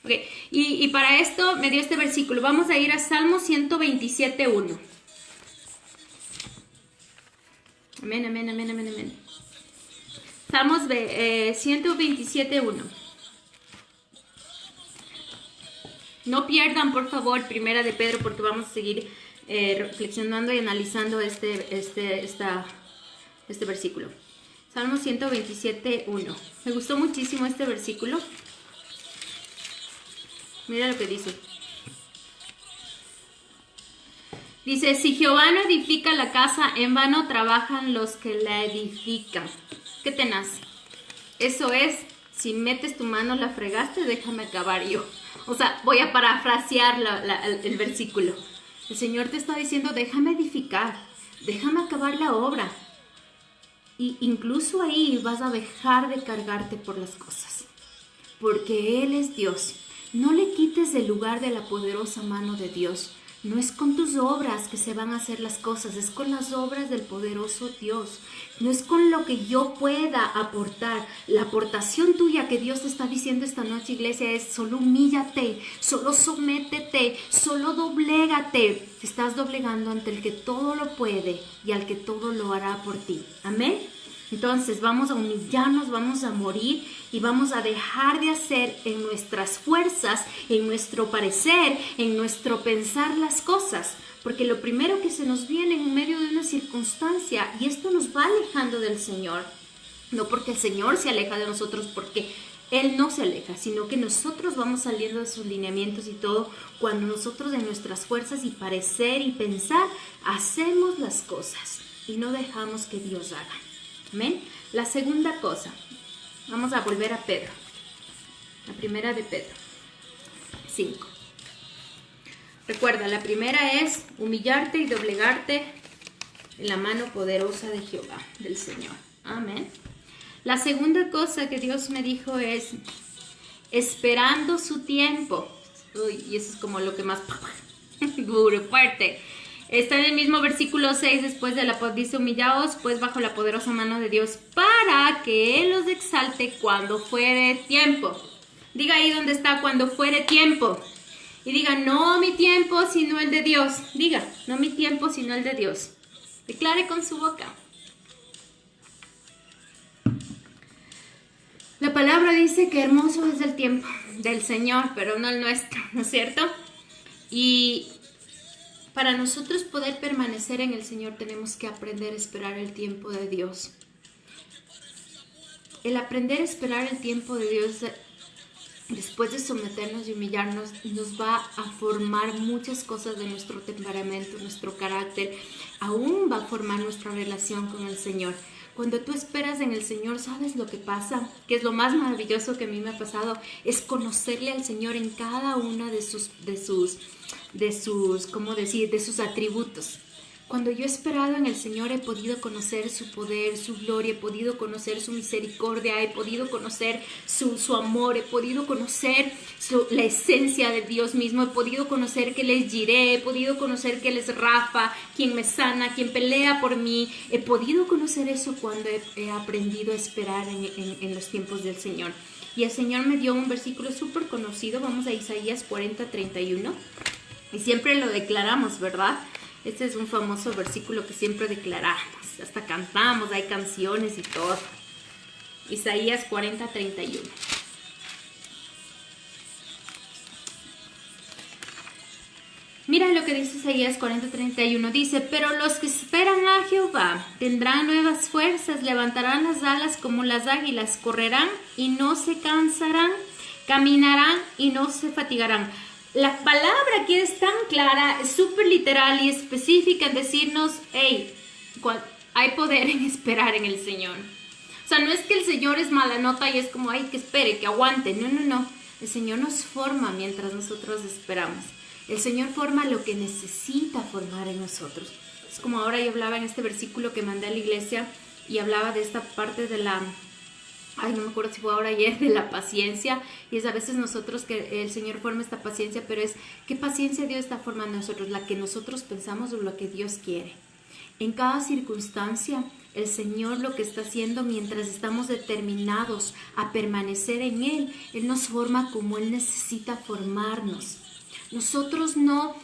Okay. Y para esto me dio este versículo. Vamos a ir a Salmo 127.1. Amén, amén, amén, amén, amén. Salmos 127.1. No pierdan, por favor, Primera de Pedro, porque vamos a seguir reflexionando y analizando este versículo. Salmo 127.1. Me gustó muchísimo este versículo. Mira lo que dice. Dice, si Jehová no edifica la casa, en vano trabajan los que la edifican. ¿Qué tenaz? Eso es, si metes tu mano, la fregaste, déjame acabar yo. O sea, voy a parafrasear el versículo. El Señor te está diciendo, déjame edificar, déjame acabar la obra. Y incluso ahí vas a dejar de cargarte por las cosas. Porque Él es Dios. No le quites el lugar de la poderosa mano de Dios. No es con tus obras que se van a hacer las cosas, es con las obras del poderoso Dios. No es con lo que yo pueda aportar. La aportación tuya que Dios te está diciendo esta noche, iglesia, es solo humíllate, solo sométete, solo doblégate. Te estás doblegando ante el que todo lo puede y al que todo lo hará por ti. Amén. Entonces vamos a humillarnos, vamos a morir y vamos a dejar de hacer en nuestras fuerzas, en nuestro parecer, en nuestro pensar las cosas. Porque lo primero que se nos viene en medio de una circunstancia, y esto nos va alejando del Señor, no porque el Señor se aleja de nosotros, porque Él no se aleja, sino que nosotros vamos saliendo de sus lineamientos y todo cuando nosotros de nuestras fuerzas y parecer y pensar hacemos las cosas y no dejamos que Dios haga. Amén. La segunda cosa, vamos a volver a Pedro. La primera de Pedro 5. Recuerda, la primera es humillarte y doblegarte en la mano poderosa de Jehová, del Señor. Amén. La segunda cosa que Dios me dijo es esperando su tiempo. Uy, y eso es como lo que más duro, fuerte. Está en el mismo versículo 6, después de dice, humillaos pues bajo la poderosa mano de Dios para que Él os exalte cuando fuere tiempo. Diga ahí donde está, cuando fuere tiempo. Y diga, no mi tiempo, sino el de Dios. Diga, no mi tiempo, sino el de Dios. Declare con su boca. La palabra dice que hermoso es el tiempo del Señor, pero no el nuestro, ¿no es cierto? Y para nosotros poder permanecer en el Señor tenemos que aprender a esperar el tiempo de Dios. El aprender a esperar el tiempo de Dios, después de someternos y humillarnos, nos va a formar muchas cosas de nuestro temperamento, nuestro carácter, aún va a formar nuestra relación con el Señor. Cuando tú esperas en el Señor, ¿sabes lo que pasa? Que es lo más maravilloso que a mí me ha pasado, es conocerle al Señor en cada una de sus ¿cómo decir? De sus atributos. Cuando yo he esperado en el Señor, he podido conocer su poder, su gloria, he podido conocer su misericordia, he podido conocer su amor, he podido conocer la esencia de Dios mismo, he podido conocer que Él es Jireh, he podido conocer que Él es Rafa, quien me sana, quien pelea por mí. He podido conocer eso cuando he aprendido a esperar en los tiempos del Señor. Y el Señor me dio un versículo súper conocido, vamos a Isaías 40:31, y siempre lo declaramos, ¿verdad? Este es un famoso versículo que siempre declaramos, hasta cantamos, hay canciones y todo. Isaías 40:31. Mira lo que dice Isaías 40:31. Dice, pero los que esperan a Jehová tendrán nuevas fuerzas, levantarán las alas como las águilas, correrán y no se cansarán, caminarán y no se fatigarán. La palabra aquí es tan clara, es súper literal y específica en decirnos, hey, hay poder en esperar en el Señor. O sea, no es que el Señor es mala nota y es como, ay, que espere, que aguante. No, no, no. El Señor nos forma mientras nosotros esperamos. El Señor forma lo que necesita formar en nosotros. Es como ahora yo hablaba en este versículo que mandé a la iglesia y hablaba de esta parte de la... Ay, no me acuerdo si fue ahora ayer, de la paciencia. Y es a veces nosotros que el Señor forma esta paciencia, pero es ¿qué paciencia Dios está formando en nosotros? ¿La que nosotros pensamos o lo que Dios quiere? En cada circunstancia, el Señor lo que está haciendo mientras estamos determinados a permanecer en Él, Él nos forma como Él necesita formarnos. Nosotros no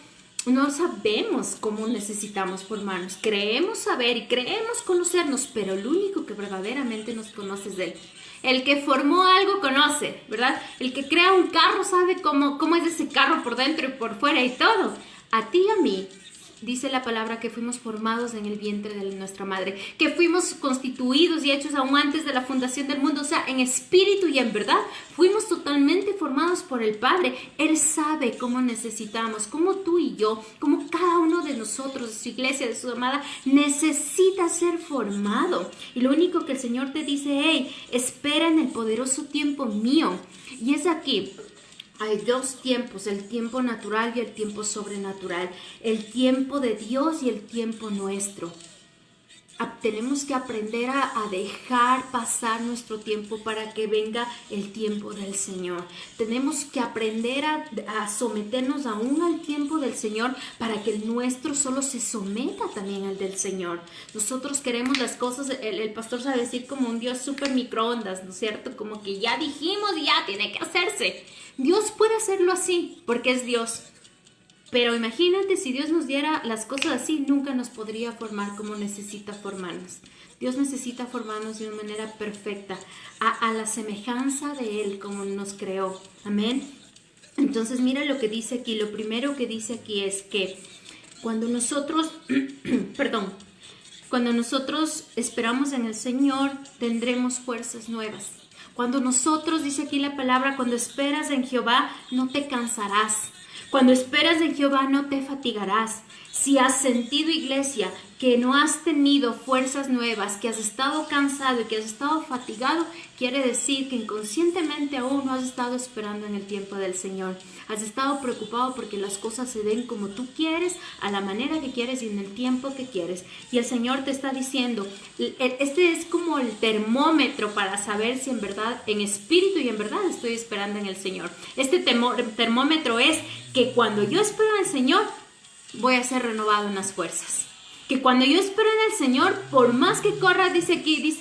sabemos cómo necesitamos formarnos. Creemos saber y creemos conocernos, pero el único que verdaderamente nos conoce es Él. El que formó algo conoce, ¿verdad? El que crea un carro sabe cómo es ese carro por dentro y por fuera y todo. A ti y a mí, dice la palabra que fuimos formados en el vientre de nuestra madre, que fuimos constituidos y hechos aún antes de la fundación del mundo, o sea, en espíritu y en verdad, fuimos totalmente formados por el Padre. Él sabe cómo necesitamos, cómo tú y yo, como cada uno de nosotros, de su iglesia, de su amada, necesita ser formado. Y lo único que el Señor te dice, hey, espera en el poderoso tiempo mío. Y es aquí. Hay dos tiempos, el tiempo natural y el tiempo sobrenatural, el tiempo de Dios y el tiempo nuestro. Tenemos que aprender a dejar pasar nuestro tiempo para que venga el tiempo del Señor. Tenemos que aprender a someternos aún al tiempo del Señor para que el nuestro solo se someta también al del Señor. Nosotros queremos las cosas, el pastor sabe decir como un Dios súper microondas, ¿no es cierto? Como que ya dijimos y ya tiene que hacerse. Dios puede hacerlo así porque es Dios. Pero imagínate si Dios nos diera las cosas así, nunca nos podría formar como necesita formarnos. Dios necesita formarnos de una manera perfecta, a la semejanza de Él como nos creó. Amén. Entonces mira lo que dice aquí. Lo primero que dice aquí es que cuando nosotros, cuando nosotros esperamos en el Señor, tendremos fuerzas nuevas. Cuando nosotros, dice aquí la palabra, cuando esperas en Jehová, no te cansarás. Cuando esperas en Jehová, no te fatigarás. Si has sentido, iglesia, que no has tenido fuerzas nuevas, que has estado cansado y que has estado fatigado, quiere decir que inconscientemente aún no has estado esperando en el tiempo del Señor. Has estado preocupado porque las cosas se den como tú quieres, a la manera que quieres y en el tiempo que quieres. Y el Señor te está diciendo, este es como el termómetro para saber si en verdad, en espíritu y en verdad estoy esperando en el Señor. Este termómetro es que cuando yo espero en el Señor, voy a ser renovado en las fuerzas. Que cuando yo espero en el Señor, por más que corras, dice aquí,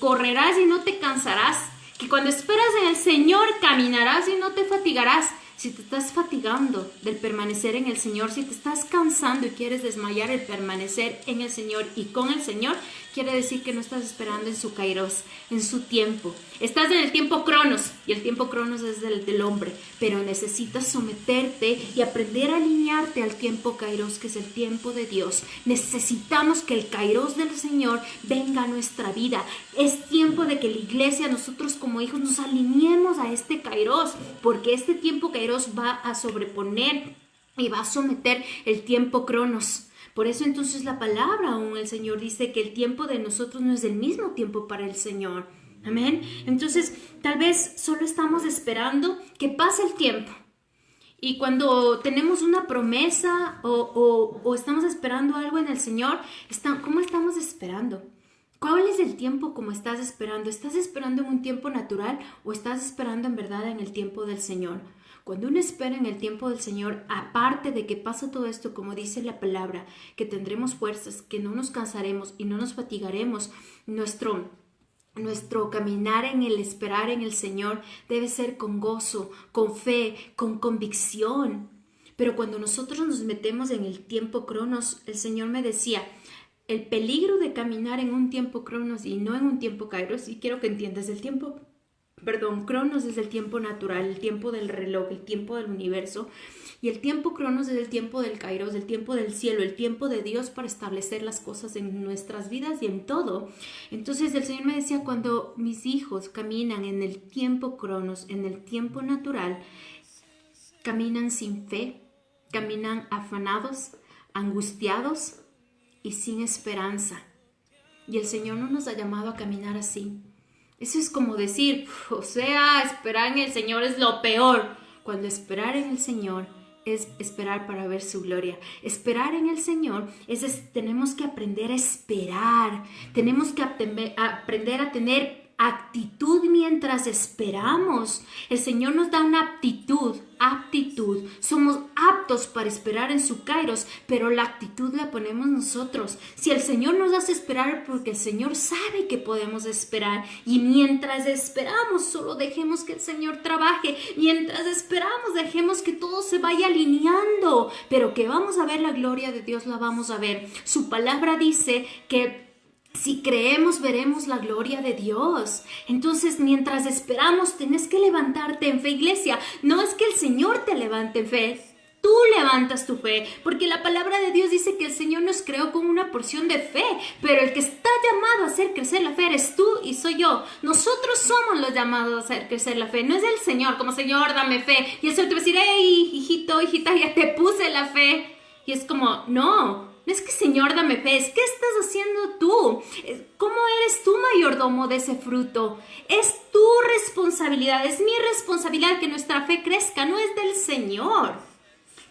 correrás y no te cansarás. Que cuando esperas en el Señor, caminarás y no te fatigarás. Si te estás fatigando del permanecer en el Señor, si te estás cansando y quieres desmayar el permanecer en el Señor y con el Señor, quiere decir que no estás esperando en su kairos, en su tiempo. Estás en el tiempo cronos y el tiempo cronos es del hombre, pero necesitas someterte y aprender a alinearte al tiempo kairos, que es el tiempo de Dios. Necesitamos que el kairos del Señor venga a nuestra vida. Es tiempo de que la iglesia, nosotros como hijos, nos alineemos a este kairos, porque este tiempo kairos va a sobreponer y va a someter el tiempo cronos. Por eso entonces la palabra aún el Señor dice que el tiempo de nosotros no es el mismo tiempo para el Señor. Amén. Entonces tal vez solo estamos esperando que pase el tiempo. Y cuando tenemos una promesa o estamos esperando algo en el Señor, ¿cómo estamos esperando? ¿Cuál es el tiempo como estás esperando? ¿Estás esperando en un tiempo natural o estás esperando en verdad en el tiempo del Señor? Cuando uno espera en el tiempo del Señor, aparte de que pasa todo esto, como dice la palabra, que tendremos fuerzas, que no nos cansaremos y no nos fatigaremos, nuestro caminar en el esperar en el Señor debe ser con gozo, con fe, con convicción. Pero cuando nosotros nos metemos en el tiempo cronos, el Señor me decía, el peligro de caminar en un tiempo cronos y no en un tiempo kairos, y quiero que entiendas cronos es el tiempo natural, el tiempo del reloj, el tiempo del universo, y el tiempo cronos es el tiempo del kairos, el tiempo del cielo, el tiempo de Dios para establecer las cosas en nuestras vidas y en todo. Entonces el Señor me decía, cuando mis hijos caminan en el tiempo cronos, en el tiempo natural, caminan sin fe, caminan afanados, angustiados y sin esperanza. Y el Señor no nos ha llamado a caminar así. Eso es como decir, esperar en el Señor es lo peor. Cuando esperar en el Señor es esperar para ver su gloria. Esperar en el Señor tenemos que aprender a esperar. Tenemos que aprender a tener actitud mientras esperamos. El Señor nos da una aptitud. Somos aptos para esperar en su kairos, pero la actitud la ponemos nosotros. Si el Señor nos hace esperar, porque el Señor sabe que podemos esperar, y mientras esperamos, solo dejemos que el Señor trabaje. Mientras esperamos, dejemos que todo se vaya alineando, pero que vamos a ver la gloria de Dios, la vamos a ver. Su palabra dice que si creemos, veremos la gloria de Dios. Entonces, mientras esperamos, tienes que levantarte en fe, iglesia. No es que el Señor te levante en fe, tú levantas tu fe, porque la palabra de Dios dice que el Señor nos creó con una porción de fe, pero el que está llamado a hacer crecer la fe eres tú y soy yo. Nosotros somos los llamados a hacer crecer la fe, no es el Señor, como Señor, dame fe. Y el Señor te va a decir, hey, hijito, hijita, ya te puse la fe. Y es como, no es que Señor, dame fe, es ¿qué estás haciendo tú? ¿Cómo eres tú mayordomo de ese fruto? Es tu responsabilidad, es mi responsabilidad que nuestra fe crezca, no es del Señor.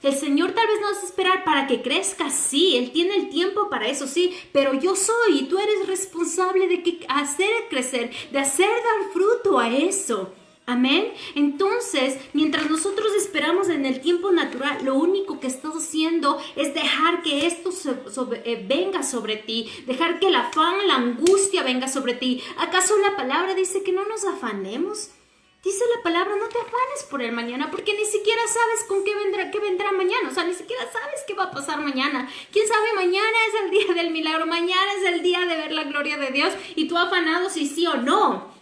El Señor tal vez no vas a esperar para que crezca, sí, Él tiene el tiempo para eso, sí, pero yo soy y tú eres responsable de hacer crecer, de hacer dar fruto a eso. Amén. Entonces, mientras nosotros esperamos en el tiempo natural, lo único que estás haciendo es dejar que esto venga sobre ti, dejar que el afán, la angustia venga sobre ti. ¿Acaso la palabra dice que no nos afanemos? Dice la palabra, no te afanes por el mañana, porque ni siquiera sabes con qué vendrá mañana. O sea, ni siquiera sabes qué va a pasar mañana. ¿Quién sabe? Mañana es el día del milagro, mañana es el día de ver la gloria de Dios y tú afanado si sí o no.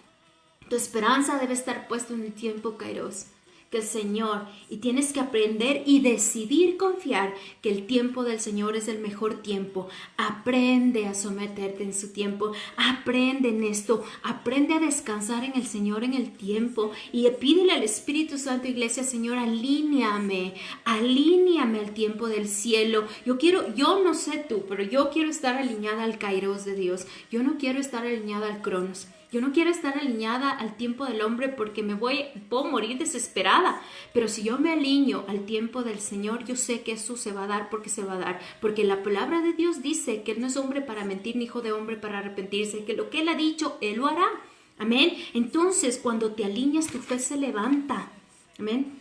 Tu esperanza debe estar puesta en el tiempo kairos, que el Señor, y tienes que aprender y decidir confiar que el tiempo del Señor es el mejor tiempo. Aprende a someterte en su tiempo, aprende en esto, aprende a descansar en el Señor en el tiempo y pídele al Espíritu Santo, iglesia, Señor, alíneame al tiempo del cielo. Yo no sé tú, pero yo quiero estar alineada al Kairos de Dios. Yo no quiero estar alineada al Cronos. Yo no quiero estar alineada al tiempo del hombre porque puedo morir desesperada. Pero si yo me alineo al tiempo del Señor, yo sé que eso se va a dar porque se va a dar. Porque la palabra de Dios dice que Él no es hombre para mentir, ni hijo de hombre para arrepentirse. Que lo que Él ha dicho, Él lo hará. Amén. Entonces, cuando te alineas, tu fe se levanta. Amén.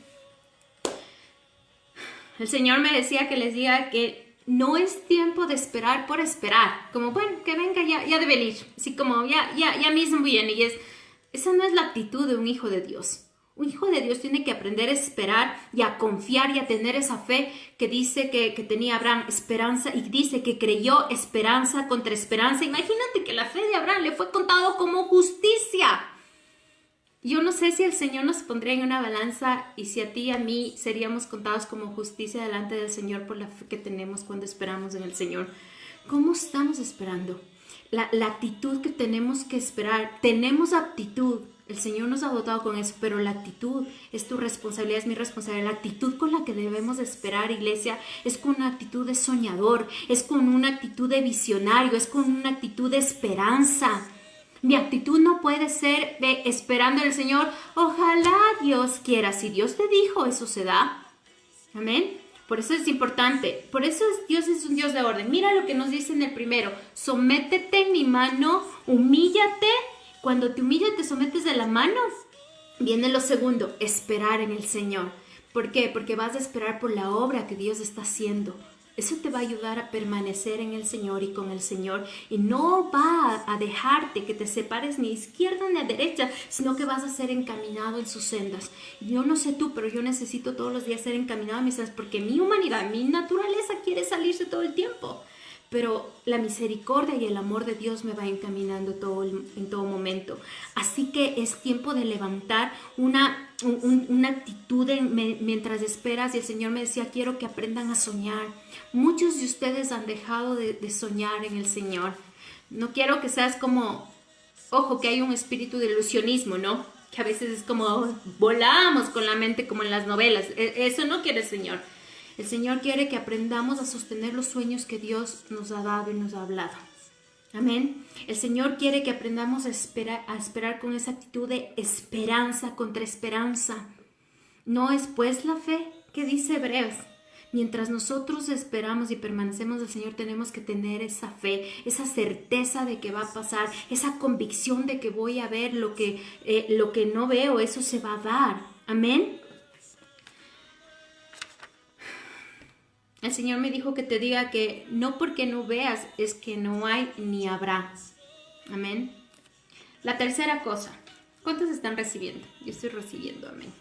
El Señor me decía que les diga que no es tiempo de esperar por esperar, como bueno, que venga ya de venir, así como ya mismo viene. Y esa no es la actitud de un hijo de Dios. Un hijo de Dios tiene que aprender a esperar y a confiar y a tener esa fe que dice que tenía Abraham, esperanza, y dice que creyó esperanza contra esperanza. Imagínate que la fe de Abraham le fue contado como justicia. Yo no sé si el Señor nos pondría en una balanza y si a ti y a mí seríamos contados como justicia delante del Señor por la fe que tenemos cuando esperamos en el Señor. ¿Cómo estamos esperando? La actitud que tenemos que esperar. Tenemos aptitud. El Señor nos ha dotado con eso, pero la actitud es tu responsabilidad, es mi responsabilidad. La actitud con la que debemos esperar, iglesia, es con una actitud de soñador, es con una actitud de visionario, es con una actitud de esperanza. Mi actitud no puede ser de esperando al Señor. Ojalá Dios quiera. Si Dios te dijo, eso se da. Amén. Por eso es importante. Por eso Dios es un Dios de orden. Mira lo que nos dice en el primero. Sométete en mi mano, humíllate. Cuando te humillas, te sometes de la mano. Viene lo segundo, esperar en el Señor. ¿Por qué? Porque vas a esperar por la obra que Dios está haciendo. Eso te va a ayudar a permanecer en el Señor y con el Señor. Y no va a dejarte que te separes ni a izquierda ni a derecha, sino que vas a ser encaminado en sus sendas. Yo no sé tú, pero yo necesito todos los días ser encaminado en mis sendas porque mi humanidad, mi naturaleza quiere salirse todo el tiempo. Pero la misericordia y el amor de Dios me va encaminando en todo momento. Así que es tiempo de levantar una actitud mientras esperas. Y el Señor me decía, quiero que aprendan a soñar. Muchos de ustedes han dejado de soñar en el Señor. No quiero que seas como, ojo, que hay un espíritu de ilusionismo, ¿no? Que a veces es como volamos con la mente como en las novelas. Eso no quiere el Señor. El Señor quiere que aprendamos a sostener los sueños que Dios nos ha dado y nos ha hablado. Amén. El Señor quiere que aprendamos a esperar con esa actitud de esperanza contra esperanza. No es pues la fe que dice Hebreos. Mientras nosotros esperamos y permanecemos del Señor, tenemos que tener esa fe, esa certeza de que va a pasar, esa convicción de que voy a ver lo que no veo, eso se va a dar. Amén. El Señor me dijo que te diga que no porque no veas es que no hay ni habrá. Amén. La tercera cosa. ¿Cuántos están recibiendo? Yo estoy recibiendo. Amén.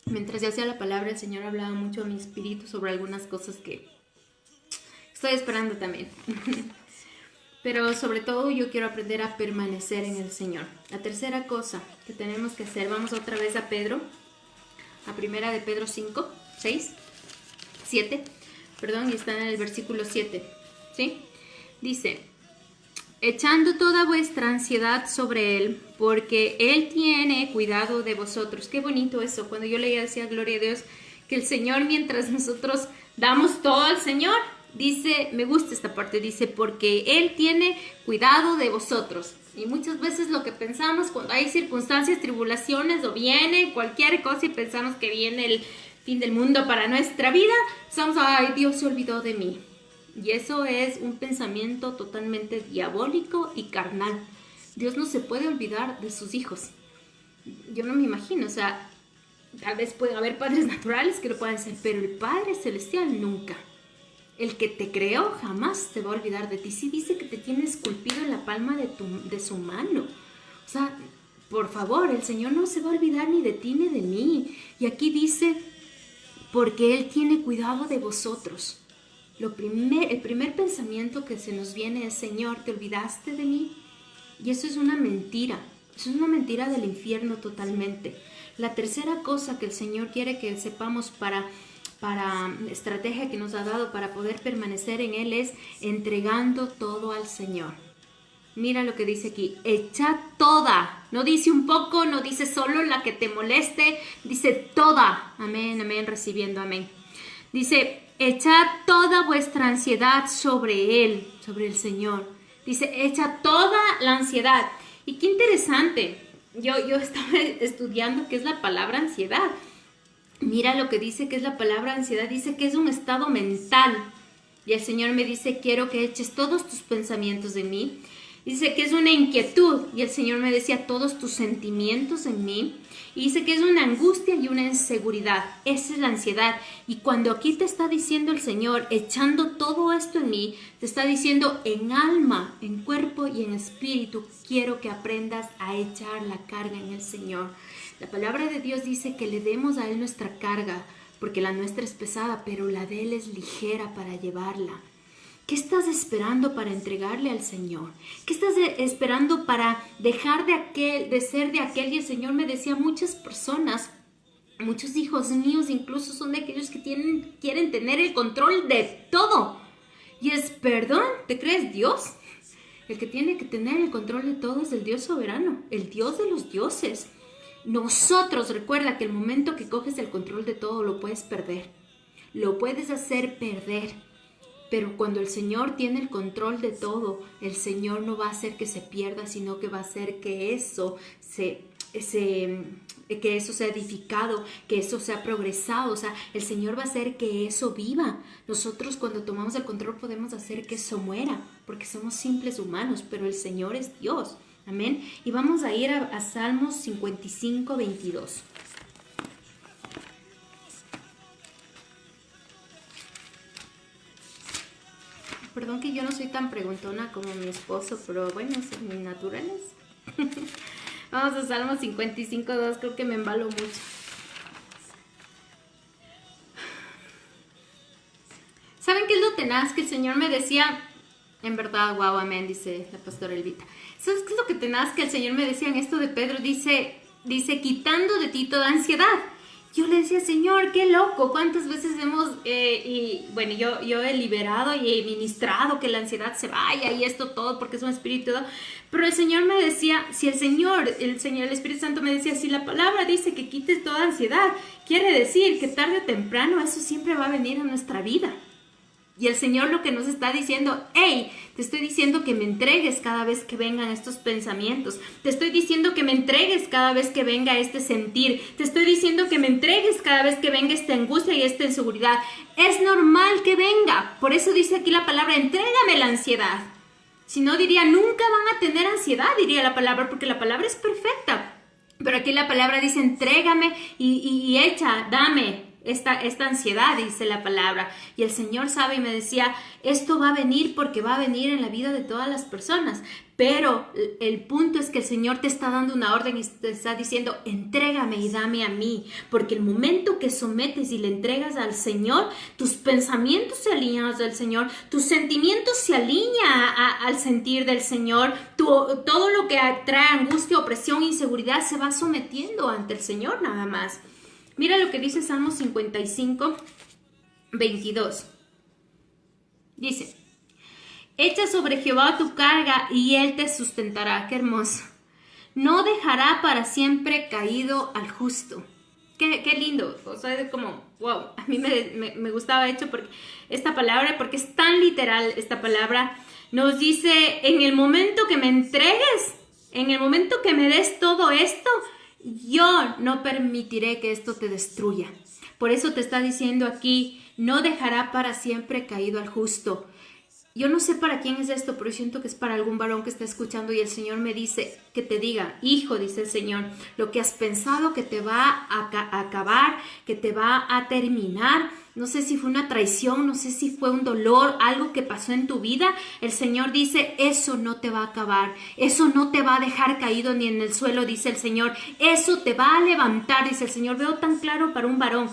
Mientras yo hacía la palabra, el Señor hablaba mucho a mi espíritu sobre algunas cosas que estoy esperando también. Pero sobre todo yo quiero aprender a permanecer en el Señor. La tercera cosa que tenemos que hacer. Vamos otra vez a Pedro. A primera de Pedro 5, 6, 7, perdón, y está en el versículo 7, ¿sí? Dice, echando toda vuestra ansiedad sobre Él, porque Él tiene cuidado de vosotros. Qué bonito eso, cuando yo leía decía, gloria a Dios, que el Señor, mientras nosotros damos todo al Señor, dice, me gusta esta parte, dice, porque Él tiene cuidado de vosotros. Y muchas veces lo que pensamos cuando hay circunstancias, tribulaciones o viene cualquier cosa y pensamos que viene el fin del mundo para nuestra vida, pensamos, ay, Dios se olvidó de mí. Y eso es un pensamiento totalmente diabólico y carnal. Dios no se puede olvidar de sus hijos. Yo no me imagino, o sea, tal vez pueden haber padres naturales que lo puedan ser, pero el Padre Celestial nunca. El que te creó jamás te va a olvidar de ti. Sí dice que te tiene esculpido en la palma de su mano. O sea, por favor, el Señor no se va a olvidar ni de ti ni de mí. Y aquí dice, porque Él tiene cuidado de vosotros. El primer pensamiento que se nos viene es, Señor, ¿te olvidaste de mí? Y eso es una mentira. Eso es una mentira del infierno totalmente. La tercera cosa que el Señor quiere que sepamos para estrategia que nos ha dado para poder permanecer en Él es entregando todo al Señor. Mira lo que dice aquí, echa toda, no dice un poco, no dice solo la que te moleste, dice toda, amén, amén, recibiendo, amén. Dice, echad toda vuestra ansiedad sobre Él, sobre el Señor. Dice, echa toda la ansiedad. Y qué interesante, yo estaba estudiando qué es la palabra ansiedad. Mira lo que dice que es la palabra ansiedad, dice que es un estado mental. Y el Señor me dice, quiero que eches todos tus pensamientos en mí. Dice que es una inquietud, y el Señor me decía, todos tus sentimientos en mí. Y dice que es una angustia y una inseguridad. Esa es la ansiedad. Y cuando aquí te está diciendo el Señor, echando todo esto en mí, te está diciendo en alma, en cuerpo y en espíritu, quiero que aprendas a echar la carga en el Señor. La palabra de Dios dice que le demos a Él nuestra carga, porque la nuestra es pesada, pero la de Él es ligera para llevarla. ¿Qué estás esperando para entregarle al Señor? ¿Qué estás esperando para dejar de ser de aquel? Y el Señor me decía, muchas personas, muchos hijos míos incluso son de aquellos que quieren tener el control de todo. Y es, perdón, ¿te crees Dios? El que tiene que tener el control de todo es el Dios soberano, el Dios de los dioses. Nosotros, recuerda que el momento que coges el control de todo lo puedes perder. Lo puedes hacer perder. Pero cuando el Señor tiene el control de todo, el Señor no va a hacer que se pierda, sino que va a hacer que eso sea edificado, que eso sea progresado. O sea, el Señor va a hacer que eso viva. Nosotros cuando tomamos el control podemos hacer que eso muera, porque somos simples humanos, pero el Señor es Dios. Amén. Y vamos a ir a Salmos 55, 22. Perdón que yo no soy tan preguntona como mi esposo, pero bueno, son mis naturales. Vamos a Salmos 55, 2, creo que me embalo mucho. ¿Saben qué es lo tenaz? Que el Señor me decía, en verdad, wow, amén, dice la pastora Elvita. ¿Sabes qué es lo que tenaz? Que el Señor me decía en esto de Pedro, dice, quitando de ti toda ansiedad. Yo le decía, Señor, qué loco, cuántas veces yo he liberado y he ministrado que la ansiedad se vaya y esto todo porque es un espíritu, pero el Señor me decía, si el Espíritu Santo me decía, si la palabra dice que quites toda ansiedad, quiere decir que tarde o temprano eso siempre va a venir a nuestra vida. Y el Señor lo que nos está diciendo, hey, te estoy diciendo que me entregues cada vez que vengan estos pensamientos. Te estoy diciendo que me entregues cada vez que venga este sentir. Te estoy diciendo que me entregues cada vez que venga esta angustia y esta inseguridad. Es normal que venga. Por eso dice aquí la palabra, entrégame la ansiedad. Si no diría, nunca van a tener ansiedad, diría la palabra, porque la palabra es perfecta. Pero aquí la palabra dice, entrégame y echa, dame. Esta ansiedad, dice la palabra, y el Señor sabe y me decía, esto va a venir porque va a venir en la vida de todas las personas, pero el punto es que el Señor te está dando una orden y te está diciendo, entrégame y dame a mí, porque el momento que sometes y le entregas al Señor, tus pensamientos se alinean al Señor, tus sentimientos se alinean al sentir del Señor, todo lo que trae angustia, opresión, inseguridad se va sometiendo ante el Señor nada más. Mira lo que dice Salmos 55, 22. Dice, echa sobre Jehová tu carga y Él te sustentará. Qué hermoso. No dejará para siempre caído al justo. Qué lindo. O sea, es como, wow. A mí me gustaba hecho porque esta palabra, porque es tan literal esta palabra. Nos dice, en el momento que me entregues, en el momento que me des todo esto, yo no permitiré que esto te destruya. Por eso te está diciendo aquí, no dejará para siempre caído al justo. Yo no sé para quién es esto, pero siento que es para algún varón que está escuchando y el Señor me dice que te diga, hijo, dice el Señor, lo que has pensado que te va a acabar, que te va a terminar, no sé si fue una traición, no sé si fue un dolor, algo que pasó en tu vida, el Señor dice, eso no te va a acabar, eso no te va a dejar caído ni en el suelo, dice el Señor, eso te va a levantar, dice el Señor. Veo tan claro para un varón.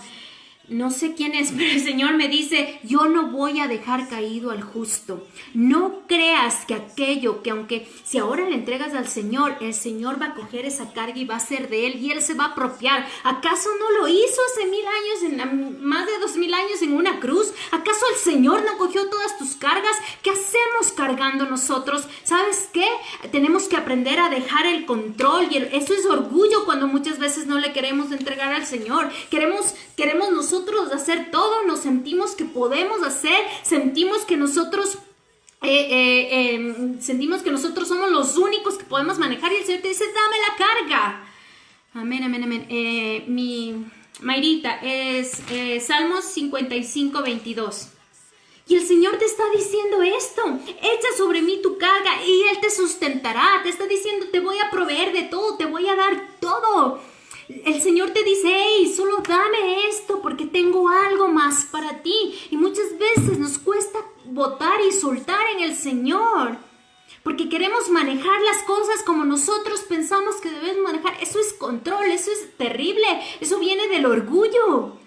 no sé quién es, pero el Señor me dice, yo no voy a dejar caído al justo. No creas que aquello que aunque si ahora le entregas al Señor, el Señor va a coger esa carga y va a ser de Él y Él se va a apropiar. ¿Acaso no lo hizo hace 1000 años, más de 2000 años en una cruz? ¿Acaso el Señor no cogió todas tus cargas? ¿Qué hacemos cargando nosotros? ¿Sabes qué? Tenemos que aprender a dejar el control y eso es orgullo cuando muchas veces no le queremos entregar al Señor. Queremos nosotros hacer todo, nos sentimos que podemos hacer, sentimos que nosotros somos los únicos que podemos manejar y el Señor te dice, dame la carga. Amén, amén, amén. Mi Mayrita es Salmos 55, 22. Y el Señor te está diciendo esto, echa sobre mí tu carga y Él te sustentará. Te está diciendo, te voy a proveer de todo, te voy a dar todo. El Señor te dice, hey, solo dame esto porque tengo algo más para ti. Y muchas veces nos cuesta botar y soltar en el Señor. Porque queremos manejar las cosas como nosotros pensamos que debemos manejar. Eso es control, eso es terrible. Eso viene del orgullo.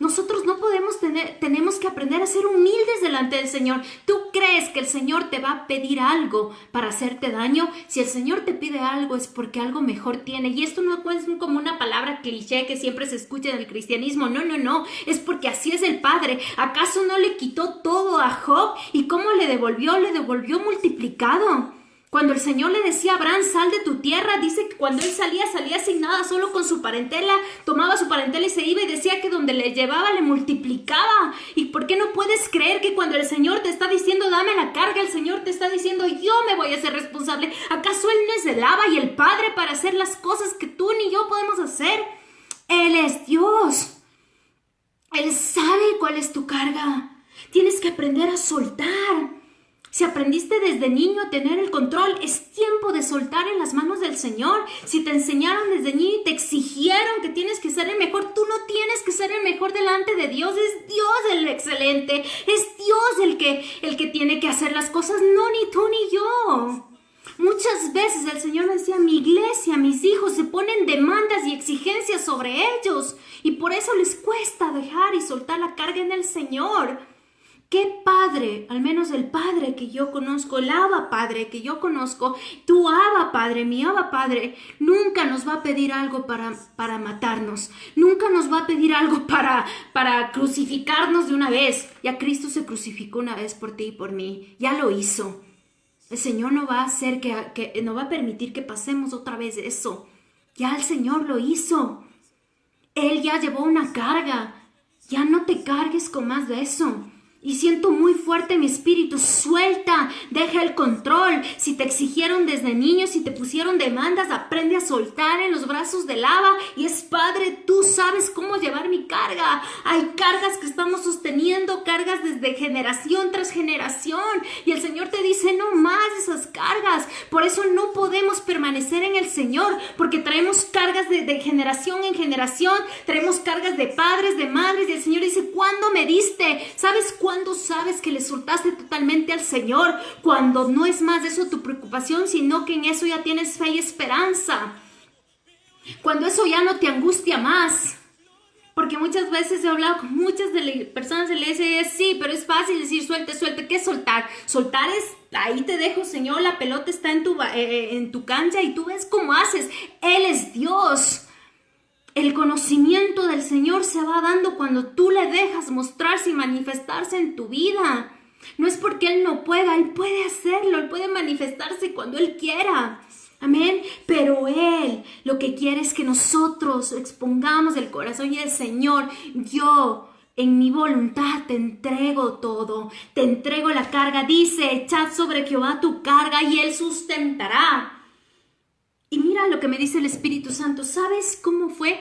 Nosotros no podemos tenemos que aprender a ser humildes delante del Señor. ¿Tú crees que el Señor te va a pedir algo para hacerte daño? Si el Señor te pide algo es porque algo mejor tiene. Y esto no es como una palabra cliché que siempre se escucha en el cristianismo. No, no, no. Es porque así es el Padre. ¿Acaso no le quitó todo a Job? ¿Y cómo le devolvió? Le devolvió multiplicado. Cuando el Señor le decía a Abraham, sal de tu tierra, dice que cuando él salía sin nada, solo con su parentela, tomaba su parentela y se iba y decía que donde le llevaba le multiplicaba. ¿Y por qué no puedes creer que cuando el Señor te está diciendo, dame la carga, el Señor te está diciendo, yo me voy a ser responsable? ¿Acaso Él no es el Abba y el Padre para hacer las cosas que tú ni yo podemos hacer? Él es Dios. Él sabe cuál es tu carga. Tienes que aprender a soltar. Si aprendiste desde niño a tener el control, es tiempo de soltar en las manos del Señor. Si te enseñaron desde niño y te exigieron que tienes que ser el mejor, tú no tienes que ser el mejor delante de Dios. Es Dios el excelente. Es Dios el que tiene que hacer las cosas, no ni tú ni yo. Muchas veces el Señor me decía, mi iglesia, mis hijos se ponen demandas y exigencias sobre ellos. Y por eso les cuesta dejar y soltar la carga en el Señor. ¿Qué padre, al menos el padre que yo conozco, el Abba Padre que yo conozco, tu Abba Padre, mi Abba Padre, nunca nos va a pedir algo para matarnos, nunca nos va a pedir algo para crucificarnos de una vez? Ya Cristo se crucificó una vez por ti y por mí, ya lo hizo. El Señor no va a hacer no va a permitir que pasemos otra vez eso. Ya el Señor lo hizo. Él ya llevó una carga. Ya no te cargues con más de eso. Y siento muy fuerte mi espíritu, suelta, deja el control. Si te exigieron desde niño, si te pusieron demandas, aprende a soltar en los brazos del Abba. Y es Padre, tú sabes cómo llevar mi carga. Hay cargas que estamos sosteniendo, cargas desde generación tras generación. Y el Señor te dice, no más esas cargas. Por eso no podemos permanecer en el Señor, porque traemos cargas de generación en generación. Traemos cargas de padres, de madres. Y el Señor dice, ¿cuándo me diste? ¿Sabes cuándo sabes que le soltaste totalmente al Señor? Cuando no es más de eso tu preocupación, sino que en eso ya tienes fe y esperanza. Cuando eso ya no te angustia más. Porque muchas veces he hablado con muchas personas y le dicen, sí, pero es fácil decir suelte, suelte. ¿Qué es soltar? Soltar es, ahí te dejo, Señor, la pelota está en tu cancha y tú ves cómo haces. Él es Dios. El conocimiento del Señor se va dando cuando tú le dejas mostrarse y manifestarse en tu vida. No es porque Él no pueda, Él puede hacerlo, Él puede manifestarse cuando Él quiera. Amén. Pero Él lo que quiere es que nosotros expongamos el corazón y el Señor, yo en mi voluntad te entrego todo, te entrego la carga. Dice, echad sobre Jehová tu carga y Él sustentará. Y mira lo que me dice el Espíritu Santo. ¿Sabes cómo fue?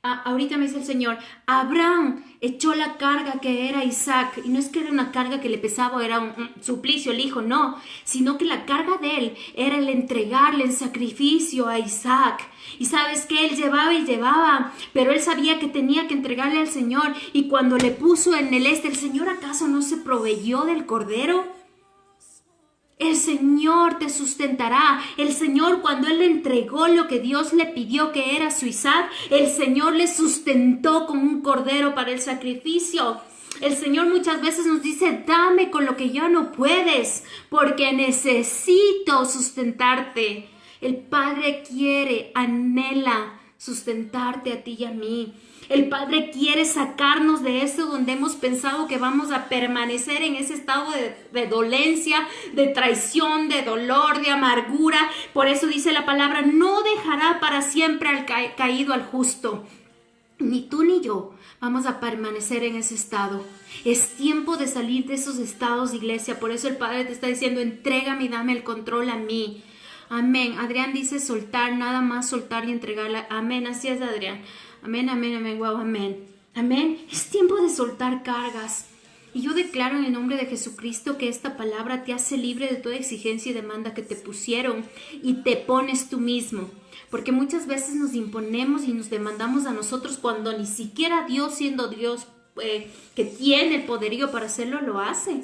Ahorita me dice el Señor, Abraham echó la carga que era Isaac. Y no es que era una carga que le pesaba, era un suplicio el hijo, no. Sino que la carga de él era el entregarle en sacrificio a Isaac. Y sabes que él llevaba y llevaba, pero él sabía que tenía que entregarle al Señor. Y cuando le puso en el ¿el Señor acaso no se proveyó del cordero? El Señor te sustentará. El Señor, cuando Él le entregó lo que Dios le pidió, que era su Isaac, el Señor le sustentó con un cordero para el sacrificio. El Señor muchas veces nos dice, dame con lo que ya no puedes, porque necesito sustentarte. El Padre quiere, anhela sustentarte a ti y a mí. El Padre quiere sacarnos de eso donde hemos pensado que vamos a permanecer en ese estado de dolencia, de traición, de dolor, de amargura. Por eso dice la palabra, no dejará para siempre al caído al justo. Ni tú ni yo vamos a permanecer en ese estado. Es tiempo de salir de esos estados, iglesia. Por eso el Padre te está diciendo, entrégame y dame el control a mí. Amén. Adrián dice soltar, nada más soltar y entregarla. Amén. Así es, Adrián. Amén, amén, amén. Wow, amén. Amén. Es tiempo de soltar cargas. Y yo declaro en el nombre de Jesucristo que esta palabra te hace libre de toda exigencia y demanda que te pusieron y te pones tú mismo. Porque muchas veces nos imponemos y nos demandamos a nosotros cuando ni siquiera Dios, siendo Dios que tiene el poderío para hacerlo, lo hace.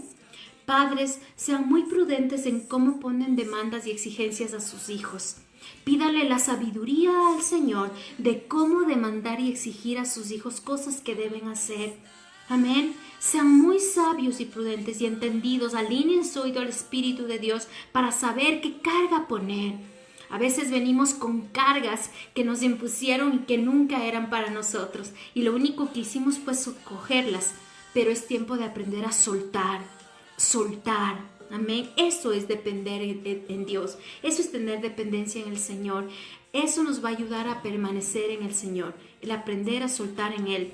Padres, sean muy prudentes en cómo ponen demandas y exigencias a sus hijos. Pídale la sabiduría al Señor de cómo demandar y exigir a sus hijos cosas que deben hacer. Amén. Sean muy sabios y prudentes y entendidos. Alineen su oído al Espíritu de Dios para saber qué carga poner. A veces venimos con cargas que nos impusieron y que nunca eran para nosotros. Y lo único que hicimos fue cogerlas. Pero es tiempo de aprender a soltar. Soltar. Amén. Eso es depender en Dios. Eso es tener dependencia en el Señor. Eso nos va a ayudar a permanecer en el Señor. El aprender a soltar en Él.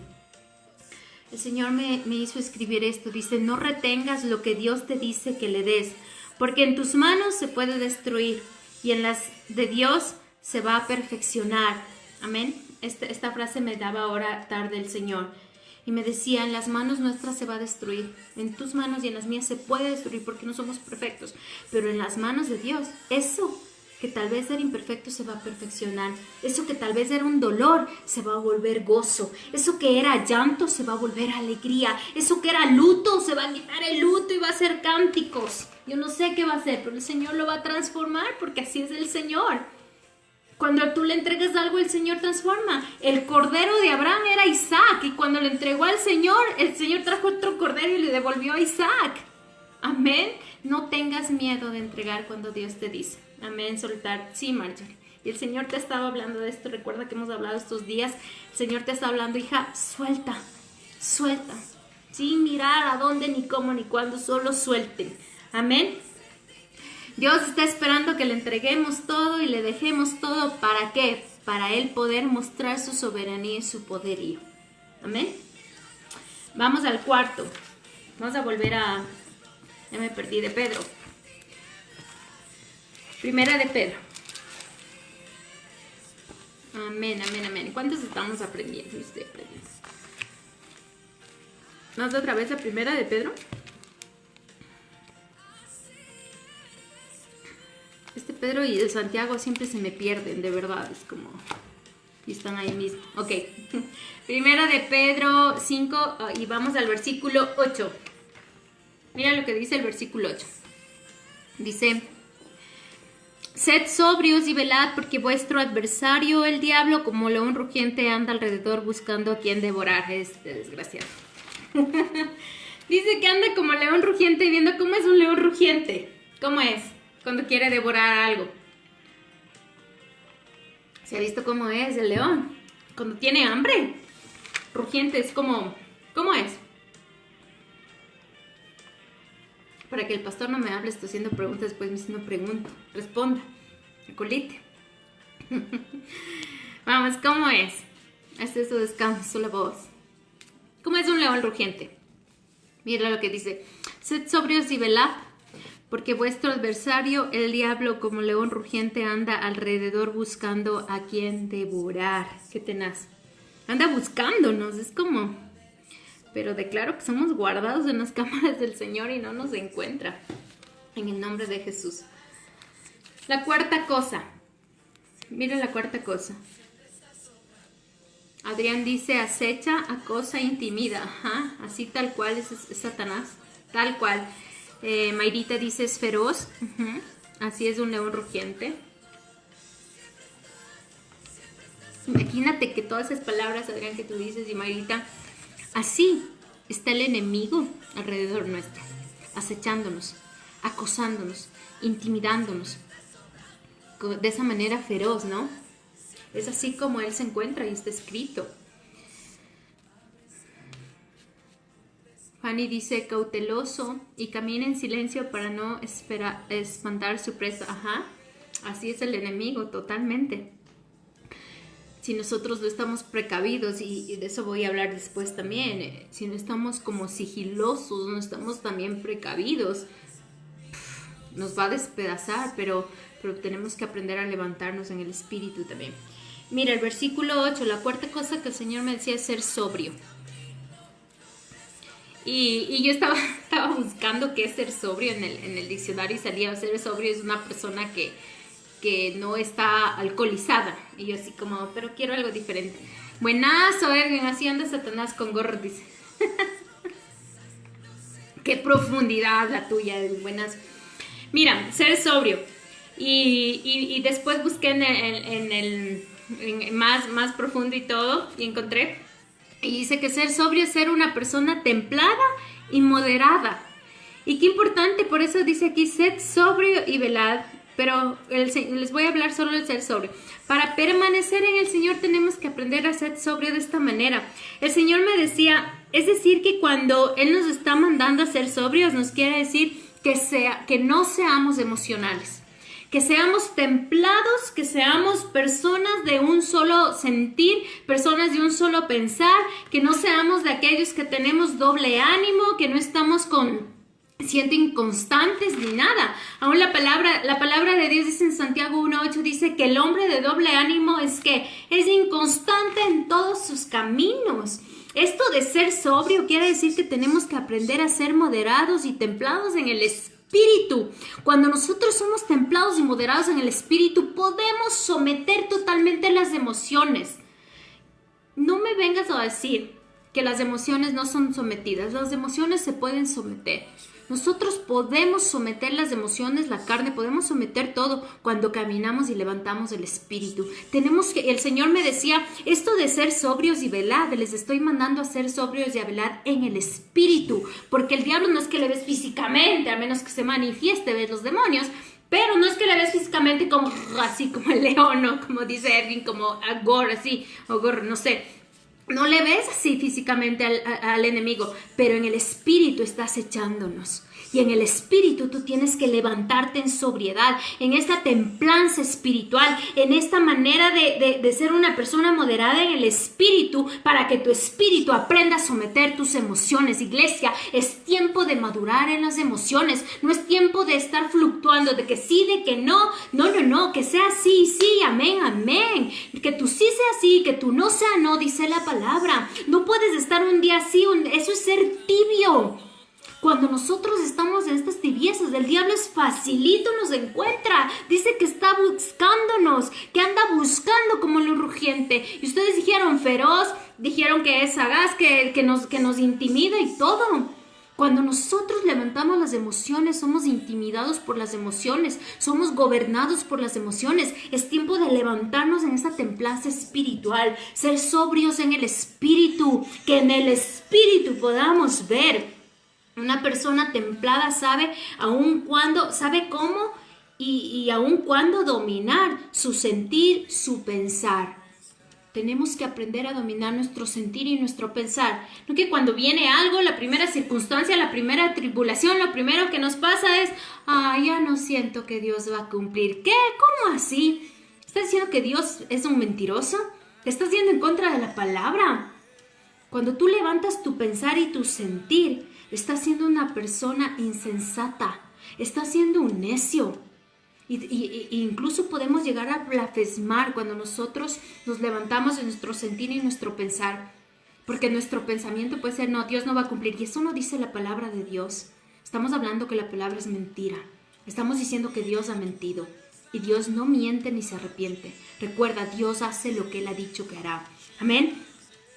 El Señor me hizo escribir esto. Dice, no retengas lo que Dios te dice que le des, porque en tus manos se puede destruir y en las de Dios se va a perfeccionar. Amén. Esta frase me daba ahora tarde el Señor. Y me decía, en las manos nuestras se va a destruir. En tus manos y en las mías se puede destruir porque no somos perfectos. Pero en las manos de Dios, eso que tal vez era imperfecto se va a perfeccionar. Eso que tal vez era un dolor se va a volver gozo. Eso que era llanto se va a volver alegría. Eso que era luto se va a quitar el luto y va a ser cánticos. Yo no sé qué va a hacer, pero el Señor lo va a transformar porque así es el Señor. Cuando tú le entregas algo, el Señor transforma. El cordero de Abraham era Isaac y cuando le entregó al Señor, el Señor trajo otro cordero y le devolvió a Isaac. Amén. No tengas miedo de entregar cuando Dios te dice. Amén, soltar. Sí, Marjorie. Y el Señor te ha estado hablando de esto. Recuerda que hemos hablado estos días. El Señor te está hablando, hija, suelta, suelta. Sin mirar a dónde, ni cómo, ni cuándo, solo suelten. Amén. Dios está esperando que le entreguemos todo y le dejemos todo. ¿Para qué? Para Él poder mostrar su soberanía y su poderío. Amén. Vamos al cuarto. Vamos a volver a... Ya me perdí de Pedro. Primera de Pedro. Amén, amén, amén. ¿Cuántos estamos aprendiendo? Estoy aprendiendo. ¿Vamos otra vez a Primera de Pedro? Este Pedro y el Santiago siempre se me pierden, de verdad. Es como... Y están ahí mismo. Ok. Primera de Pedro 5 y vamos al versículo 8. Mira lo que dice el versículo 8. Dice... Sed sobrios y velad, porque vuestro adversario, el diablo, como león rugiente, anda alrededor buscando a quien devorar. Este desgraciado. Dice que anda como león rugiente, viendo cómo es un león rugiente. ¿Cómo es? Cuando quiere devorar algo. ¿Se ha visto cómo es el león? Cuando tiene hambre. Rugiente es como... ¿Cómo es? Para que el pastor no me hable, estoy haciendo preguntas, después me haciendo pregunta. Responda. Acolite. Vamos, ¿cómo es? Este es su descanso, la voz. ¿Cómo es un león rugiente? Mira lo que dice. Sed sobrios y velad, porque vuestro adversario, el diablo, como león rugiente, anda alrededor buscando a quien devorar. Qué tenaz. Anda buscándonos, es como... Pero declaro que somos guardados en las cámaras del Señor y no nos encuentra. En el nombre de Jesús. La cuarta cosa. Mira la cuarta cosa. Adrián dice, acecha, acosa, intimida. Ajá, así tal cual es Satanás. Tal cual. Mayrita dice es feroz. Así es, un león rugiente. Imagínate que todas esas palabras, Adrián, que tú dices, y Mayrita, así está el enemigo alrededor nuestro, acechándonos, acosándonos, intimidándonos, de esa manera feroz, ¿no? Es así como él se encuentra y está escrito. Fanny dice cauteloso y camina en silencio para no espantar su presa. Ajá, así es el enemigo, totalmente. Si nosotros no estamos precavidos, y de eso voy a hablar después también, si no estamos como sigilosos, no estamos también precavidos, nos va a despedazar, pero tenemos que aprender a levantarnos en el espíritu también. Mira, el versículo 8, la cuarta cosa que el Señor me decía es ser sobrio. Y yo estaba buscando qué es ser sobrio en el diccionario, y salía ser sobrio es una persona que no está alcoholizada. Y yo así como, pero quiero algo diferente. Buenazo, Erwin, así anda Satanás con gorro, dice. Qué profundidad la tuya, buenazo. Mira, ser sobrio. Y después busqué en más profundo y todo, y encontré. Y dice que ser sobrio es ser una persona templada y moderada. Y qué importante, por eso dice aquí, sed sobrio y velad. Pero les voy a hablar solo del ser sobrio. Para permanecer en el Señor tenemos que aprender a ser sobrio de esta manera. El Señor me decía, es decir, que cuando Él nos está mandando a ser sobrios, nos quiere decir que no seamos emocionales, que seamos templados, que seamos personas de un solo sentir, personas de un solo pensar, que no seamos de aquellos que tenemos doble ánimo, que no estamos siendo inconstantes ni nada. Aún la palabra de Dios dice en Santiago 1:8, dice que el hombre de doble ánimo es inconstante en todos sus caminos. Esto de ser sobrio quiere decir que tenemos que aprender a ser moderados y templados en el espíritu. Cuando nosotros somos templados y moderados en el espíritu, podemos someter totalmente las emociones. No me vengas a decir que las emociones no son sometidas. Las emociones se pueden someter. Nosotros podemos someter las emociones, la carne, podemos someter todo cuando caminamos y levantamos el espíritu. El Señor me decía, esto de ser sobrios y velad, les estoy mandando a ser sobrios y a velar en el espíritu, porque el diablo no es que le ves físicamente, a menos que se manifieste, ves los demonios, pero no es que le ves físicamente como así, como el león, ¿no? Como dice Erwin, como Agor, así, Agor, no sé. No le ves así físicamente al enemigo, pero en el espíritu está acechándonos. Y en el espíritu tú tienes que levantarte en sobriedad, en esta templanza espiritual, en esta manera de ser una persona moderada en el espíritu, para que tu espíritu aprenda a someter tus emociones. Iglesia, es tiempo de madurar en las emociones, no es tiempo de estar fluctuando, de que sí, de que no, que sea sí, sí, amén, amén, que tú sí sea sí, que tú no sea no, dice la palabra. No puedes estar un día así, eso es ser tibio. Cuando nosotros estamos en estas tibiezas, el diablo es facilito, nos encuentra. Dice que está buscándonos, que anda buscando como lo rugiente. Y ustedes dijeron feroz, dijeron que es sagaz, que nos intimida y todo. Cuando nosotros levantamos las emociones, somos intimidados por las emociones, somos gobernados por las emociones. Es tiempo de levantarnos en esta templanza espiritual, ser sobrios en el espíritu, que en el espíritu podamos ver. Una persona templada sabe cómo y aún cuándo dominar su sentir, su pensar. Tenemos que aprender a dominar nuestro sentir y nuestro pensar. No que cuando viene algo, la primera circunstancia, la primera tribulación, lo primero que nos pasa es, ya no siento que Dios va a cumplir. ¿Qué? ¿Cómo así? ¿Estás diciendo que Dios es un mentiroso? ¿Estás yendo en contra de la palabra? Cuando tú levantas tu pensar y tu sentir, estás siendo una persona insensata, estás siendo un necio. Y incluso podemos llegar a blasfemar cuando nosotros nos levantamos en nuestro sentir y nuestro pensar. Porque nuestro pensamiento puede ser, no, Dios no va a cumplir. Y eso no dice la palabra de Dios. Estamos hablando que la palabra es mentira. Estamos diciendo que Dios ha mentido. Y Dios no miente ni se arrepiente. Recuerda, Dios hace lo que Él ha dicho que hará. Amén.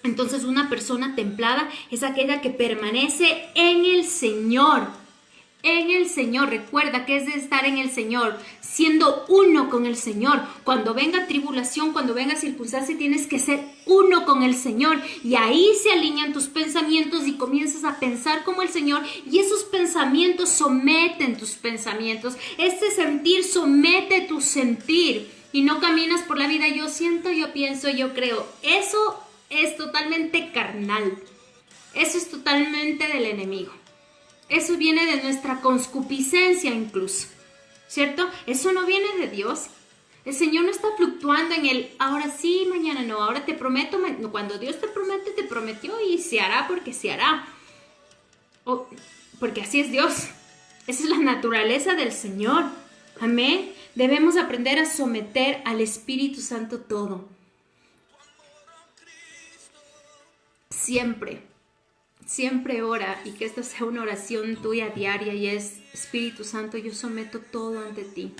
Entonces una persona templada es aquella que permanece en el Señor. en el Señor. Recuerda que es de estar en el Señor, siendo uno con el Señor. Cuando venga tribulación, cuando venga circunstancia, tienes que ser uno con el Señor. Y ahí se alinean tus pensamientos y comienzas a pensar como el Señor. Y esos pensamientos someten tus pensamientos. Este sentir somete tu sentir. Y no caminas por la vida, yo siento, yo pienso, yo creo. Eso es totalmente carnal. Eso es totalmente del enemigo. Eso viene de nuestra concupiscencia incluso, ¿cierto? Eso no viene de Dios. El Señor no está fluctuando en el ahora sí, mañana no, ahora te prometo. Cuando Dios te promete, te prometió y se hará porque se hará. Porque así es Dios. Esa es la naturaleza del Señor. Amén. Debemos aprender a someter al Espíritu Santo todo. Siempre ora, y que esta sea una oración tuya diaria, y es: Espíritu Santo, yo someto todo ante ti.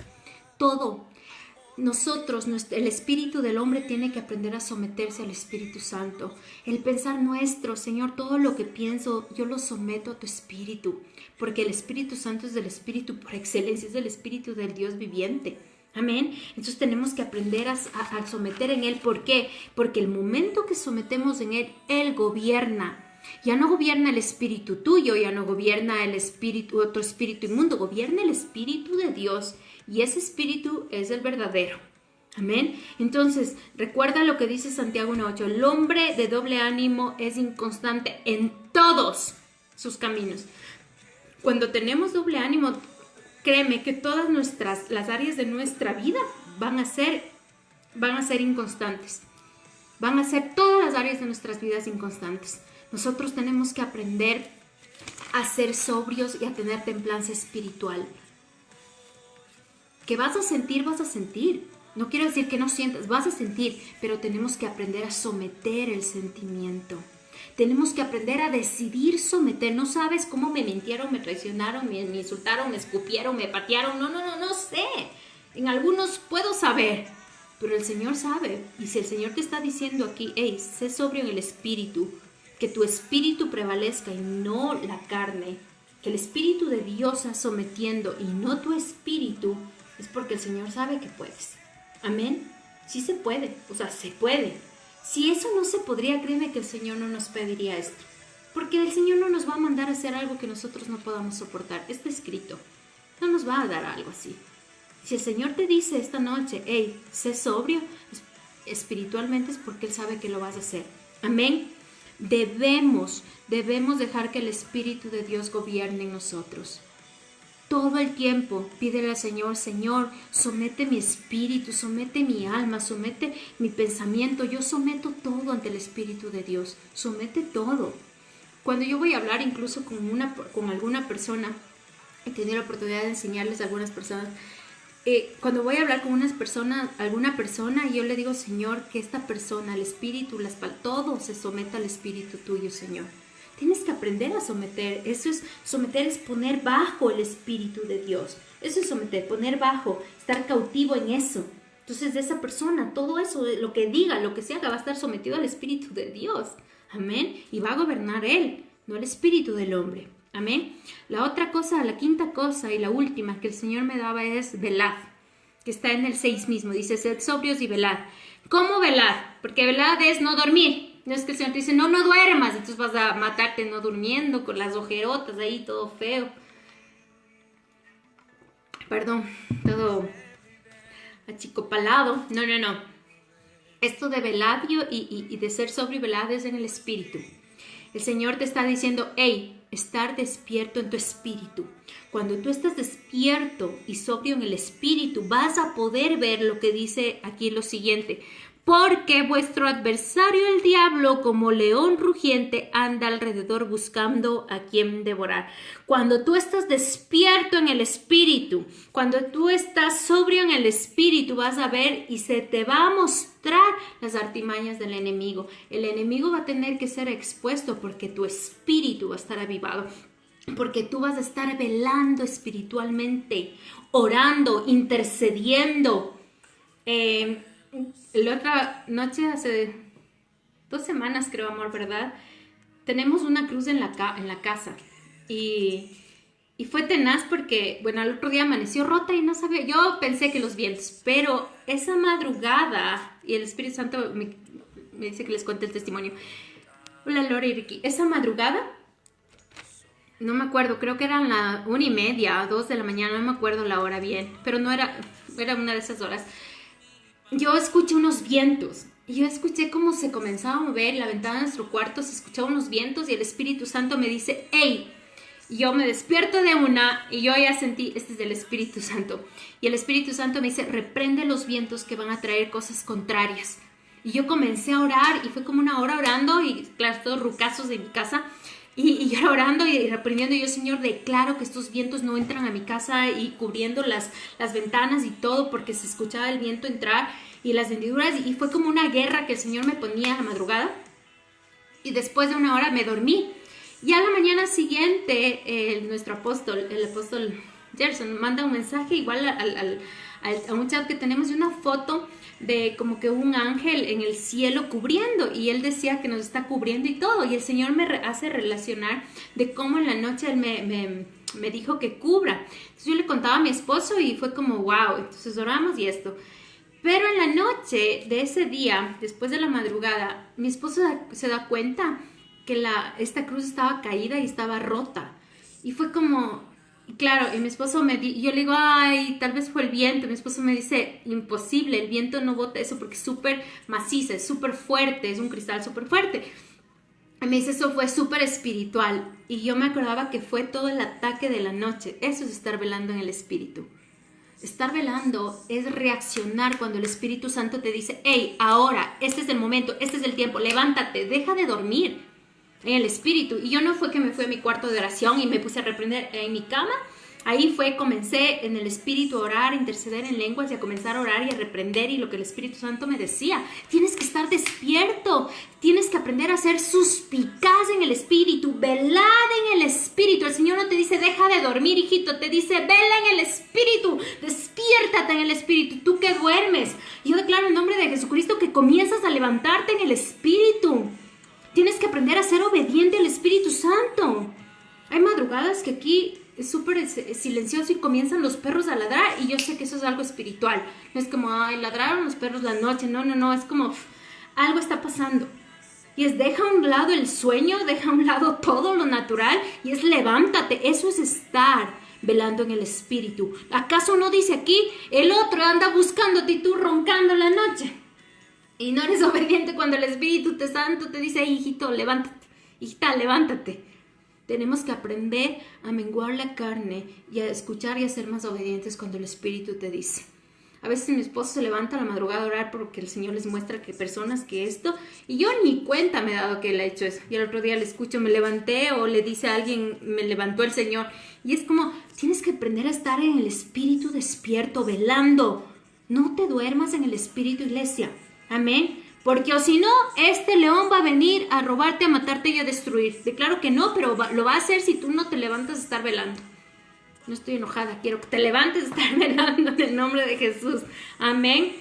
Todo. Nosotros, el espíritu del hombre tiene que aprender a someterse al Espíritu Santo. El pensar nuestro, Señor, todo lo que pienso, yo lo someto a tu Espíritu. Porque el Espíritu Santo es del Espíritu por excelencia, es del Espíritu del Dios viviente. Amén. Entonces tenemos que aprender a someter en Él. ¿Por qué? Porque el momento que sometemos en Él, Él gobierna. Ya no gobierna el espíritu tuyo, ya no gobierna el espíritu, otro espíritu inmundo, gobierna el Espíritu de Dios, y ese espíritu es el verdadero. Amén. Entonces, recuerda lo que dice Santiago 1:8: el hombre de doble ánimo es inconstante en todos sus caminos. Cuando tenemos doble ánimo, créeme que todas las áreas de nuestra vida van a ser inconstantes. Van a ser todas las áreas de nuestras vidas inconstantes. Nosotros tenemos que aprender a ser sobrios y a tener templanza espiritual. Que vas a sentir, vas a sentir. No quiero decir que no sientas, vas a sentir, pero tenemos que aprender a someter el sentimiento. Tenemos que aprender a decidir someter. No sabes cómo me mintieron, me traicionaron, me insultaron, me escupieron, me patearon. No sé. En algunos puedo saber, pero el Señor sabe. Y si el Señor te está diciendo aquí: hey, sé sobrio en el espíritu, que tu espíritu prevalezca y no la carne, que el Espíritu de Dios está sometiendo y no tu espíritu, es porque el Señor sabe que puedes. Amén. Sí se puede, o sea, se puede. Si eso no se podría, créeme que el Señor no nos pediría esto. Porque el Señor no nos va a mandar a hacer algo que nosotros no podamos soportar. Está escrito. No nos va a dar algo así. Si el Señor te dice esta noche: hey, sé sobrio, espiritualmente, es porque Él sabe que lo vas a hacer. Amén. Debemos dejar que el Espíritu de Dios gobierne en nosotros. Todo el tiempo pídele al Señor: Señor, somete mi espíritu, somete mi alma, somete mi pensamiento. Yo someto todo ante el Espíritu de Dios. Somete todo. Cuando yo voy a hablar incluso con alguna persona, he tenido la oportunidad de enseñarles a algunas personas, cuando voy a hablar con alguna persona, yo le digo: Señor, que esta persona, el espíritu, todo se someta al espíritu tuyo, Señor. Tienes que aprender a someter. Eso es someter, es poner bajo el Espíritu de Dios. Eso es someter, poner bajo, estar cautivo en eso. Entonces, de esa persona, todo eso, lo que diga, lo que se haga, va a estar sometido al Espíritu de Dios. Amén. Y va a gobernar Él, no el espíritu del hombre. Amén. La otra cosa, la quinta cosa y la última que el Señor me daba es velad, que está en el 6 mismo. Dice: sed sobrios y velad. ¿Cómo velar? Porque velad es no dormir. No es que el Señor te dice: no duermas, entonces vas a matarte no durmiendo, con las ojerotas ahí, todo feo. Perdón, todo achicopalado. No. Esto de velad y de ser sobrio y velad es en el espíritu. El Señor te está diciendo: hey, estar despierto en tu espíritu. Cuando tú estás despierto y sobrio en el espíritu, vas a poder ver lo que dice aquí lo siguiente: porque vuestro adversario el diablo, como león rugiente, anda alrededor buscando a quien devorar. Cuando tú estás despierto en el espíritu, cuando tú estás sobrio en el espíritu, vas a ver y se te va a mostrar las artimañas del enemigo. El enemigo va a tener que ser expuesto porque tu espíritu va a estar avivado. Porque tú vas a estar velando espiritualmente, orando, intercediendo. La otra noche, hace 2 semanas creo, amor, ¿verdad? Tenemos una cruz en la casa y Y fue tenaz porque, bueno, al otro día amaneció rota y no sabía, yo pensé que los vientos, pero esa madrugada, y el Espíritu Santo me dice que les cuente el testimonio. Hola Lore y Ricky, esa madrugada, no me acuerdo, creo que eran la 1:30 o 2 de la mañana, no me acuerdo la hora bien, pero no era una de esas horas. Yo escuché unos vientos, y yo escuché cómo se comenzaba a mover la ventana de nuestro cuarto, se escuchaban unos vientos y el Espíritu Santo me dice, ¡hey! Yo me despierto de una y yo ya sentí, este es del Espíritu Santo. Y el Espíritu Santo me dice, reprende los vientos que van a traer cosas contrarias. Y yo comencé a orar y fue como una hora orando y claro, todos rucazos de mi casa. Y yo orando y reprendiendo, y yo, Señor, declaro que estos vientos no entran a mi casa y cubriendo las ventanas y todo porque se escuchaba el viento entrar y las hendiduras. Y fue como una guerra que el Señor me ponía a la madrugada. Y después de una hora me dormí. Y a la mañana siguiente, nuestro apóstol, el apóstol Gerson, manda un mensaje igual a un chat que tenemos de una foto de como que un ángel en el cielo cubriendo. Y él decía que nos está cubriendo y todo. Y el Señor me hace relacionar de cómo en la noche él me dijo que cubra. Entonces yo le contaba a mi esposo y fue como, wow, entonces oramos y esto. Pero en la noche de ese día, después de la madrugada, mi esposo se da cuenta que esta cruz estaba caída y estaba rota. Y fue como, claro, y mi esposo yo le digo, ay, tal vez fue el viento. Mi esposo me dice, imposible, el viento no bota eso porque es súper maciza, es súper fuerte, es un cristal súper fuerte. Y me dice, eso fue súper espiritual. Y yo me acordaba que fue todo el ataque de la noche. Eso es estar velando en el Espíritu. Estar velando es reaccionar cuando el Espíritu Santo te dice, hey, ahora, este es el momento, este es el tiempo, levántate, deja de dormir. En el Espíritu. Y yo no fue que me fui a mi cuarto de oración y me puse a reprender en mi cama. Ahí comencé en el Espíritu a orar, a interceder en lenguas y a comenzar a orar y a reprender. Y lo que el Espíritu Santo me decía, tienes que estar despierto, tienes que aprender a ser suspicaz en el Espíritu, velad en el Espíritu. El Señor no te dice, deja de dormir, hijito, te dice, vela en el Espíritu, despiértate en el Espíritu, tú que duermes. Yo declaro en nombre de Jesucristo que comienzas a levantarte en el Espíritu. Tienes que aprender a ser obediente al Espíritu Santo. Hay madrugadas que aquí es súper silencioso y comienzan los perros a ladrar y yo sé que eso es algo espiritual. No es como, ay, ladraron los perros la noche. No, es como, algo está pasando. Y es, deja a un lado el sueño, deja a un lado todo lo natural y es, levántate. Eso es estar velando en el Espíritu. ¿Acaso no dice aquí, el otro anda buscándote y tú roncando la noche? Y no eres obediente cuando el Espíritu Santo te dice, hijito, levántate, hijita, levántate. Tenemos que aprender a menguar la carne y a escuchar y a ser más obedientes cuando el Espíritu te dice. A veces mi esposo se levanta a la madrugada a orar porque el Señor les muestra que personas que esto, y yo ni cuenta me he dado que él ha hecho eso. Y el otro día le escucho, me levanté, o le dice a alguien, me levantó el Señor. Y es como, tienes que aprender a estar en el Espíritu despierto, velando. No te duermas en el Espíritu, iglesia. Amén. Porque o si no, este león va a venir a robarte, a matarte y a destruir. Declaro que no, pero lo va a hacer si tú no te levantas a estar velando. No estoy enojada, quiero que te levantes a estar velando en el nombre de Jesús. Amén.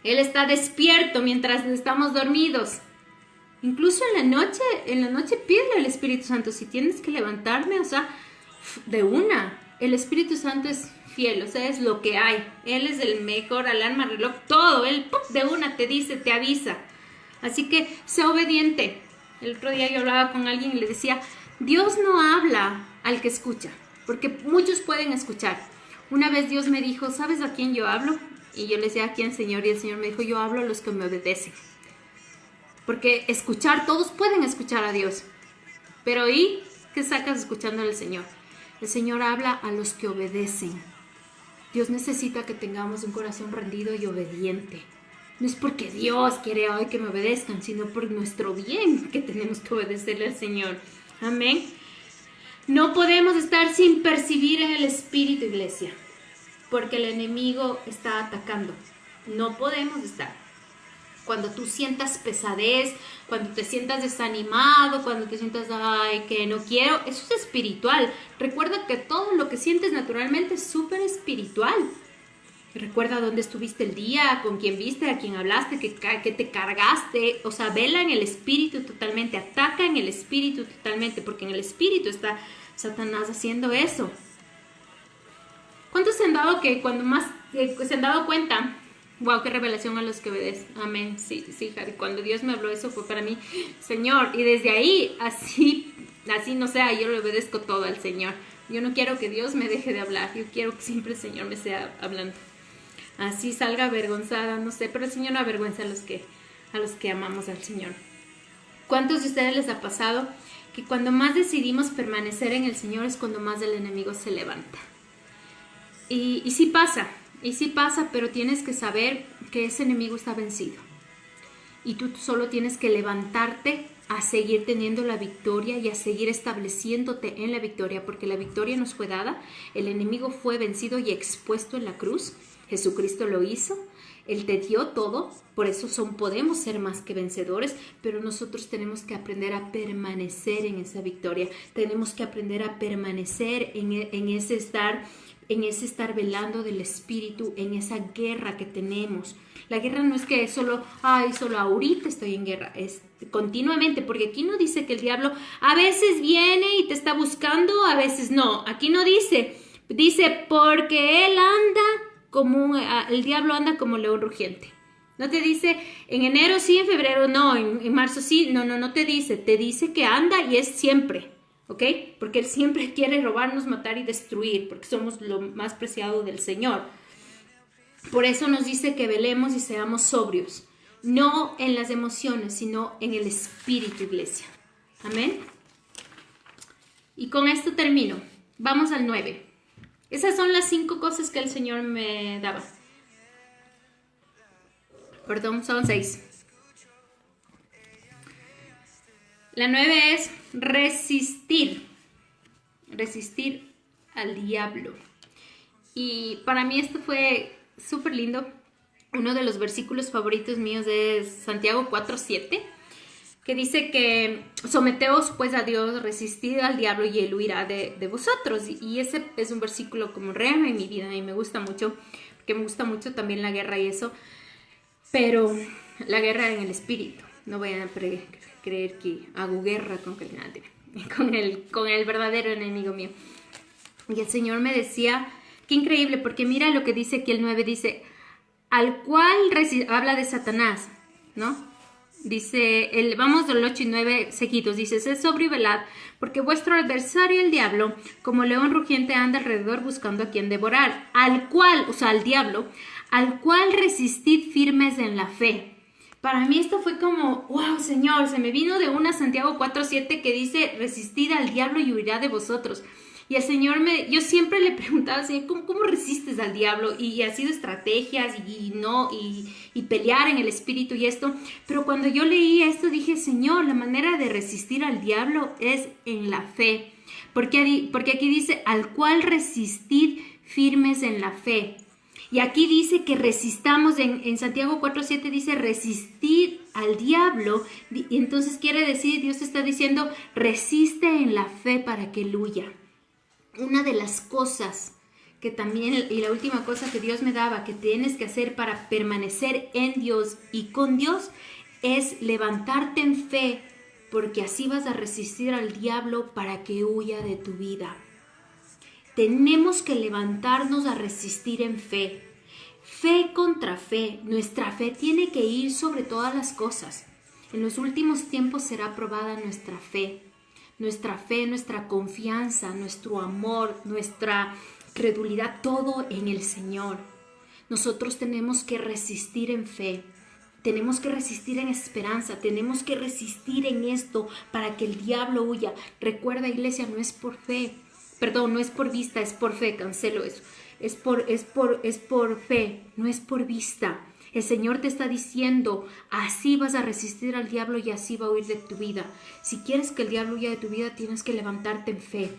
Él está despierto mientras estamos dormidos. Incluso en la noche pídele al Espíritu Santo, si tienes que levantarme, o sea, de una. El Espíritu Santo es fiel, o sea, es lo que hay. Él es el mejor alarma, reloj, todo. Él de una te dice, te avisa. Así que sé obediente. El otro día yo hablaba con alguien y le decía, Dios no habla al que escucha, porque muchos pueden escuchar. Una vez Dios me dijo, ¿sabes a quién yo hablo? Y yo le decía, ¿a quién, Señor? Y el Señor me dijo, yo hablo a los que me obedecen. Porque escuchar, todos pueden escuchar a Dios. Pero ¿y qué sacas escuchando al Señor? El Señor habla a los que obedecen. Dios necesita que tengamos un corazón rendido y obediente. No es porque Dios quiere hoy que me obedezcan, sino por nuestro bien que tenemos que obedecerle al Señor. Amén. No podemos estar sin percibir en el Espíritu, iglesia, porque el enemigo está atacando. No podemos estar. Cuando tú sientas pesadez, cuando te sientas desanimado, cuando te sientas, ay, que no quiero, eso es espiritual. Recuerda que todo lo que sientes naturalmente es súper espiritual. Recuerda dónde estuviste el día, con quién viste, a quién hablaste, que te cargaste. O sea, vela en el Espíritu totalmente, ataca en el Espíritu totalmente, porque en el Espíritu está Satanás haciendo eso. ¿Cuántos se han dado se han dado cuenta? Wow, qué revelación a los que obedecen. Amén. Sí, Javi. Cuando Dios me habló, eso fue para mí, Señor. Y desde ahí, así no sea, yo le obedezco todo al Señor. Yo no quiero que Dios me deje de hablar. Yo quiero que siempre el Señor me sea hablando. Así salga avergonzada, no sé, pero el Señor no avergüenza a los que amamos al Señor. ¿Cuántos de ustedes les ha pasado que cuando más decidimos permanecer en el Señor es cuando más el enemigo se levanta? Y sí pasa, pero tienes que saber que ese enemigo está vencido. Y tú solo tienes que levantarte a seguir teniendo la victoria y a seguir estableciéndote en la victoria, porque la victoria nos fue dada, el enemigo fue vencido y expuesto en la cruz, Jesucristo lo hizo, Él te dio todo, por eso podemos ser más que vencedores, pero nosotros tenemos que aprender a permanecer en esa victoria, tenemos que aprender a permanecer en ese estar velando del Espíritu, en esa guerra que tenemos. La guerra no es que solo ahorita estoy en guerra, es continuamente, porque aquí no dice que el diablo a veces viene y te está buscando, a veces no. Aquí no dice porque el diablo anda como león rugiente. No te dice en enero sí, en febrero no, en marzo sí, no te dice que anda y es siempre. ¿Ok? Porque Él siempre quiere robarnos, matar y destruir, porque somos lo más preciado del Señor. Por eso nos dice que velemos y seamos sobrios, no en las emociones, sino en el Espíritu, iglesia. Amén. Y con esto termino. Vamos al 9. Esas son las 5 cosas que el Señor me daba. Perdón, son 6. La 9 es resistir al diablo. Y para mí esto fue súper lindo. Uno de los versículos favoritos míos es Santiago 4:7, que dice que someteos pues a Dios, resistid al diablo y él huirá de vosotros. Y ese es un versículo como rema en mi vida y me gusta mucho, porque me gusta mucho también la guerra y eso, pero la guerra en el espíritu. No vayan a creer que hago guerra con el verdadero enemigo mío. Y el Señor me decía, qué increíble, porque mira lo que dice aquí el 9, dice, al cual habla de Satanás, ¿no? Dice, vamos del 8 y 9 seguidos, dice, sed sobrio y velad, porque vuestro adversario el diablo, como león rugiente anda alrededor buscando a quien devorar, al cual, o sea, al diablo, al cual resistid firmes en la fe. Para mí esto fue como, wow, Señor, se me vino de una Santiago 4:7 que dice, resistid al diablo y huirá de vosotros. Y el Señor yo siempre le preguntaba, Señor, ¿cómo resistes al diablo? Y ha sido estrategias y pelear en el espíritu y esto. Pero cuando yo leí esto dije, Señor, la manera de resistir al diablo es en la fe. Porque aquí dice, al cual resistid firmes en la fe. Y aquí dice que resistamos, en Santiago 4:7 dice resistir al diablo. Y entonces quiere decir, Dios está diciendo, resiste en la fe para que él huya. Una de las cosas que también, y la última cosa que Dios me daba, que tienes que hacer para permanecer en Dios y con Dios, es levantarte en fe, porque así vas a resistir al diablo para que huya de tu vida. Tenemos que levantarnos a resistir en fe. Fe contra fe. Nuestra fe tiene que ir sobre todas las cosas. En los últimos tiempos será probada nuestra fe. Nuestra fe, nuestra confianza, nuestro amor, nuestra credulidad, todo en el Señor. Nosotros tenemos que resistir en fe. Tenemos que resistir en esperanza, tenemos que resistir en esto para que el diablo huya. Recuerda, iglesia, no es por fe. Perdón, no es por vista, es por fe, cancelo eso. Es por fe, no es por vista. El Señor te está diciendo, así vas a resistir al diablo y así va a huir de tu vida. Si quieres que el diablo huya de tu vida, tienes que levantarte en fe.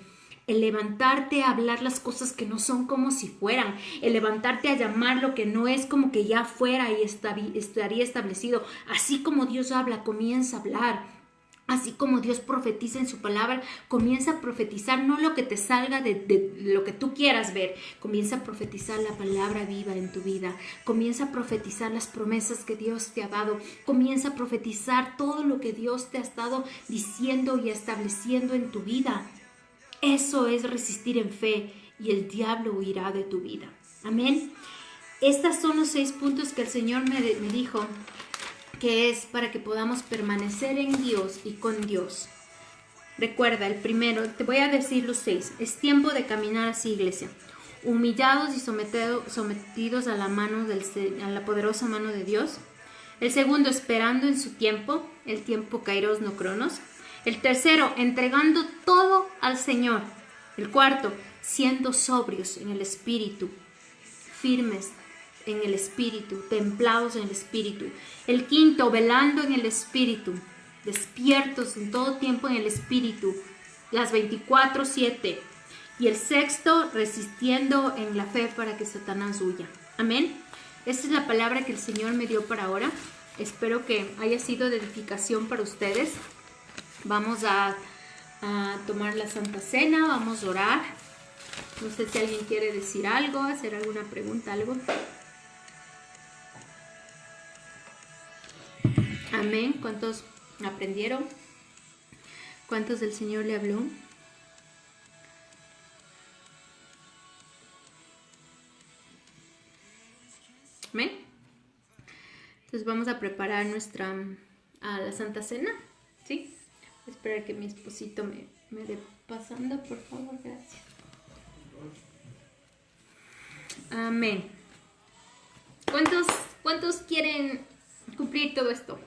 El levantarte a hablar las cosas que no son como si fueran. El levantarte a llamar lo que no es como que ya fuera y estaría establecido. Así como Dios habla, comienza a hablar. Así como Dios profetiza en su palabra, comienza a profetizar no lo que te salga de lo que tú quieras ver. Comienza a profetizar la palabra viva en tu vida. Comienza a profetizar las promesas que Dios te ha dado. Comienza a profetizar todo lo que Dios te ha estado diciendo y estableciendo en tu vida. Eso es resistir en fe y el diablo huirá de tu vida. Amén. Estos son los 6 puntos que el Señor me dijo que es para que podamos permanecer en Dios y con Dios. Recuerda, el primero, te voy a decir los 6. Es tiempo de caminar así, iglesia. Humillados y sometidos a la poderosa mano de Dios. El segundo, esperando en su tiempo, el tiempo kairos no cronos. El tercero, entregando todo al Señor. El cuarto, siendo sobrios en el espíritu, firmes en el espíritu, templados en el espíritu. El quinto, velando en el espíritu, despiertos en todo tiempo en el espíritu, las 24/7. Y el sexto, resistiendo en la fe para que Satanás huya. Amén. Esta es la palabra que el Señor me dio para ahora. Espero que haya sido de edificación para ustedes. Vamos a tomar la Santa Cena, vamos a orar. No sé si alguien quiere decir algo, hacer alguna pregunta, algo. Amén. ¿Cuántos aprendieron? ¿Cuántos del Señor le habló? Amén. Entonces vamos a preparar la Santa Cena, ¿sí? Voy a esperar que mi esposito me dé pasando, por favor, gracias. Amén. ¿Cuántos quieren cumplir todo esto?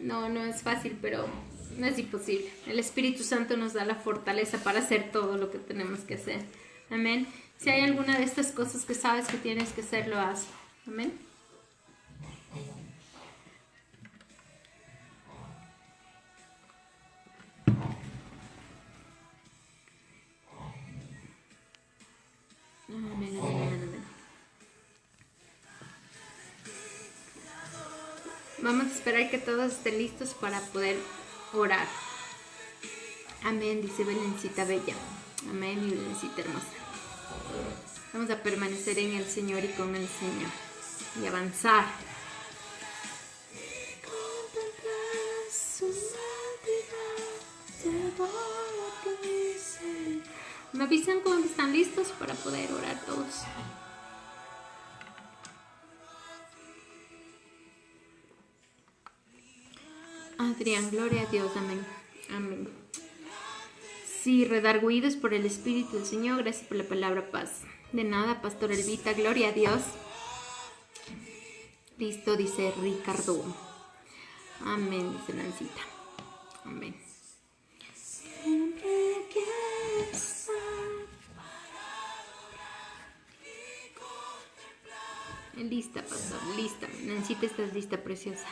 No es fácil, pero no es imposible. El Espíritu Santo nos da la fortaleza para hacer todo lo que tenemos que hacer. Amén. Si hay alguna de estas cosas que sabes que tienes que hacer, lo haz. Amén. Amén, amén, amén. Vamos a esperar que todos estén listos para poder orar. Amén, dice Belencita Bella. Amén, mi Belencita hermosa. Vamos a permanecer en el Señor y con el Señor. Y avanzar. Me avisan cuando están listos para poder orar todos. Adrián, gloria a Dios, amén. Amén. Sí, redarguidos por el Espíritu del Señor, gracias por la palabra paz. De nada, Pastor Elvita, gloria a Dios. Listo, dice Ricardo. Amén, dice Nancita. Amén. Lista, Pastor, lista. Nancita, estás lista, preciosa.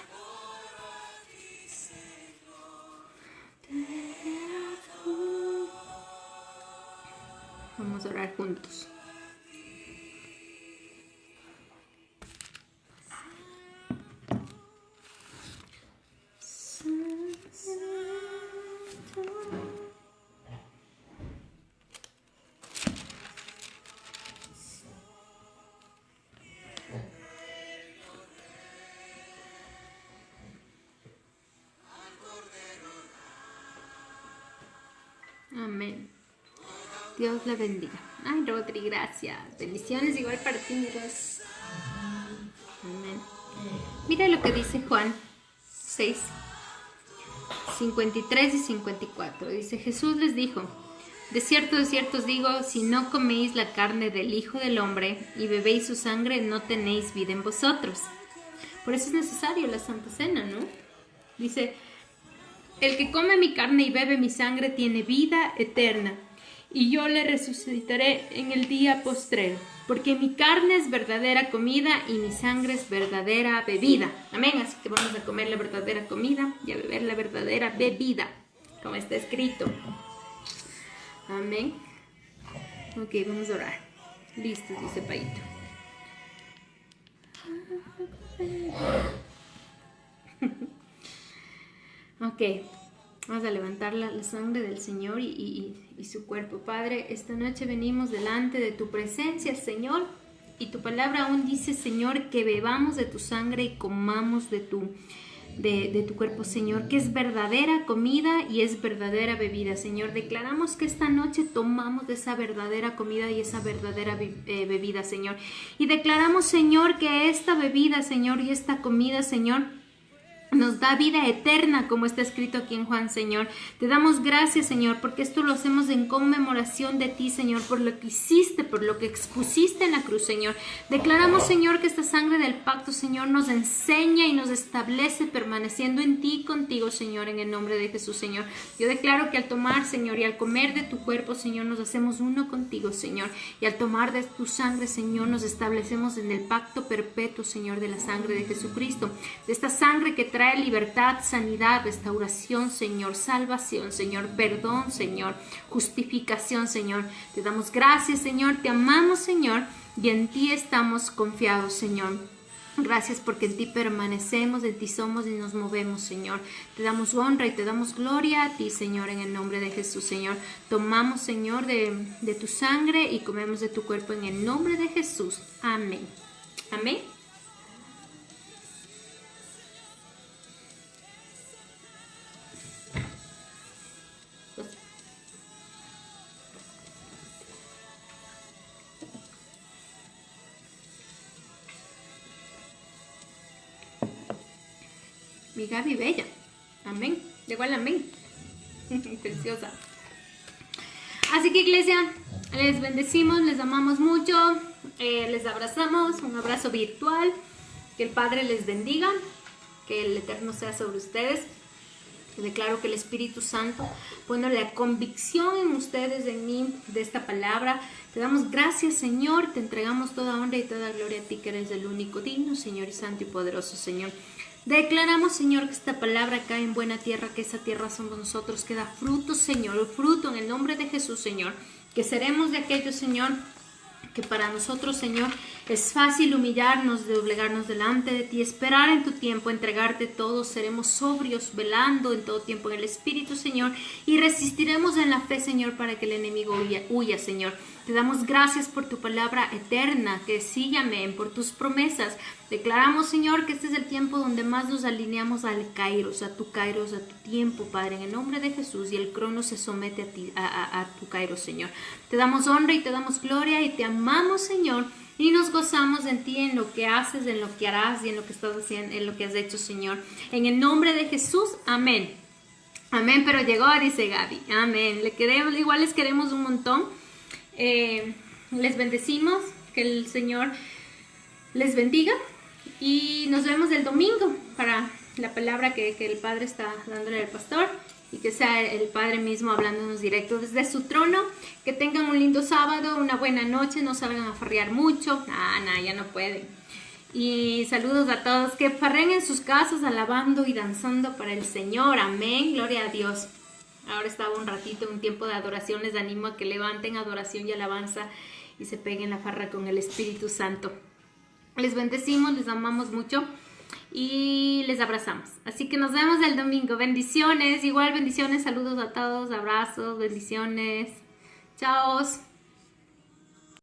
Vamos a orar juntos. Amén. Dios la bendiga. Ay, Rodri, gracias. Bendiciones igual para ti, Dios. Amén. Mira lo que dice Juan 6, 53 y 54. Dice, Jesús les dijo, de cierto os digo, si no coméis la carne del Hijo del Hombre y bebéis su sangre, no tenéis vida en vosotros. Por eso es necesario la Santa Cena, ¿no? Dice, el que come mi carne y bebe mi sangre tiene vida eterna, y yo le resucitaré en el día postrero, porque mi carne es verdadera comida y mi sangre es verdadera bebida. Amén, así que vamos a comer la verdadera comida y a beber la verdadera bebida, como está escrito. Amén. Ok, vamos a orar. Listos, dice Paito. Ok, vamos a levantar la sangre del Señor y su cuerpo. Padre, esta noche venimos delante de tu presencia, Señor, y tu palabra aún dice, Señor, que bebamos de tu sangre y comamos de tu de tu cuerpo, Señor, que es verdadera comida y es verdadera bebida, Señor. Declaramos que esta noche tomamos de esa verdadera comida y esa verdadera bebida, Señor. Y declaramos, Señor, que esta bebida, Señor, y esta comida, Señor, nos da vida eterna, como está escrito aquí en Juan, Señor. Te damos gracias, Señor, porque esto lo hacemos en conmemoración de ti, Señor, por lo que hiciste, por lo que expusiste en la cruz, Señor. Declaramos, Señor, que esta sangre del pacto, Señor, nos enseña y nos establece permaneciendo en ti y contigo, Señor, en el nombre de Jesús, Señor. Yo declaro que al tomar, Señor, y al comer de tu cuerpo, Señor, nos hacemos uno contigo, Señor. Y al tomar de tu sangre, Señor, nos establecemos en el pacto perpetuo, Señor, de la sangre de Jesucristo. De esta sangre que trae libertad, sanidad, restauración, Señor, salvación, Señor, perdón, Señor, justificación, Señor. Te damos gracias, Señor, te amamos, Señor, y en ti estamos confiados, Señor. Gracias porque en ti permanecemos, en ti somos y nos movemos, Señor. Te damos honra y te damos gloria a ti, Señor, en el nombre de Jesús, Señor. Tomamos, Señor, de tu sangre y comemos de tu cuerpo en el nombre de Jesús. Amén. Amén. Mi Gaby bella. Amén. Llegó el amén. Preciosa. Así que, iglesia, les bendecimos, les amamos mucho, les abrazamos, un abrazo virtual. Que el Padre les bendiga, que el Eterno sea sobre ustedes. Declaro que el Espíritu Santo pone la convicción en ustedes, en mí, de esta palabra. Te damos gracias, Señor. Te entregamos toda honra y toda gloria a ti, que eres el único digno, Señor, y santo y poderoso, Señor. Declaramos, Señor, que esta palabra cae en buena tierra, que esa tierra somos nosotros, que da fruto, Señor, fruto en el nombre de Jesús, Señor. Que seremos de aquellos, Señor, que para nosotros, Señor, es fácil humillarnos, doblegarnos delante de ti, esperar en tu tiempo, entregarte todo. Seremos sobrios, velando en todo tiempo en el Espíritu, Señor, y resistiremos en la fe, Señor, para que el enemigo huya, Señor. Te damos gracias por tu palabra eterna, que sí y amén, por tus promesas. Declaramos, Señor, que este es el tiempo donde más nos alineamos al Kairos, a tu tiempo, Padre, en el nombre de Jesús, y el crono se somete a ti, a tu Kairos, Señor. Te damos honra y te damos gloria y te amamos, Señor, y nos gozamos en ti, en lo que haces, en lo que harás y en lo que estás haciendo, en lo que has hecho, Señor. En el nombre de Jesús, amén. Amén, pero llegó, dice Gaby. Amén. Igual les queremos un montón. Les bendecimos, que el Señor les bendiga y nos vemos el domingo para la palabra que el Padre está dándole al pastor, y que sea el Padre mismo hablándonos directo desde su trono. Que tengan un lindo sábado, una buena noche, no salgan a farrear mucho, ya no pueden. Y saludos a todos, que farren en sus casas alabando y danzando para el Señor. Amén, gloria a Dios. Ahora estaba un ratito, un tiempo de adoración. Les animo a que levanten adoración y alabanza y se peguen la farra con el Espíritu Santo. Les bendecimos, les amamos mucho y les abrazamos. Así que nos vemos el domingo. Bendiciones, igual bendiciones, saludos a todos, abrazos, bendiciones. Chao.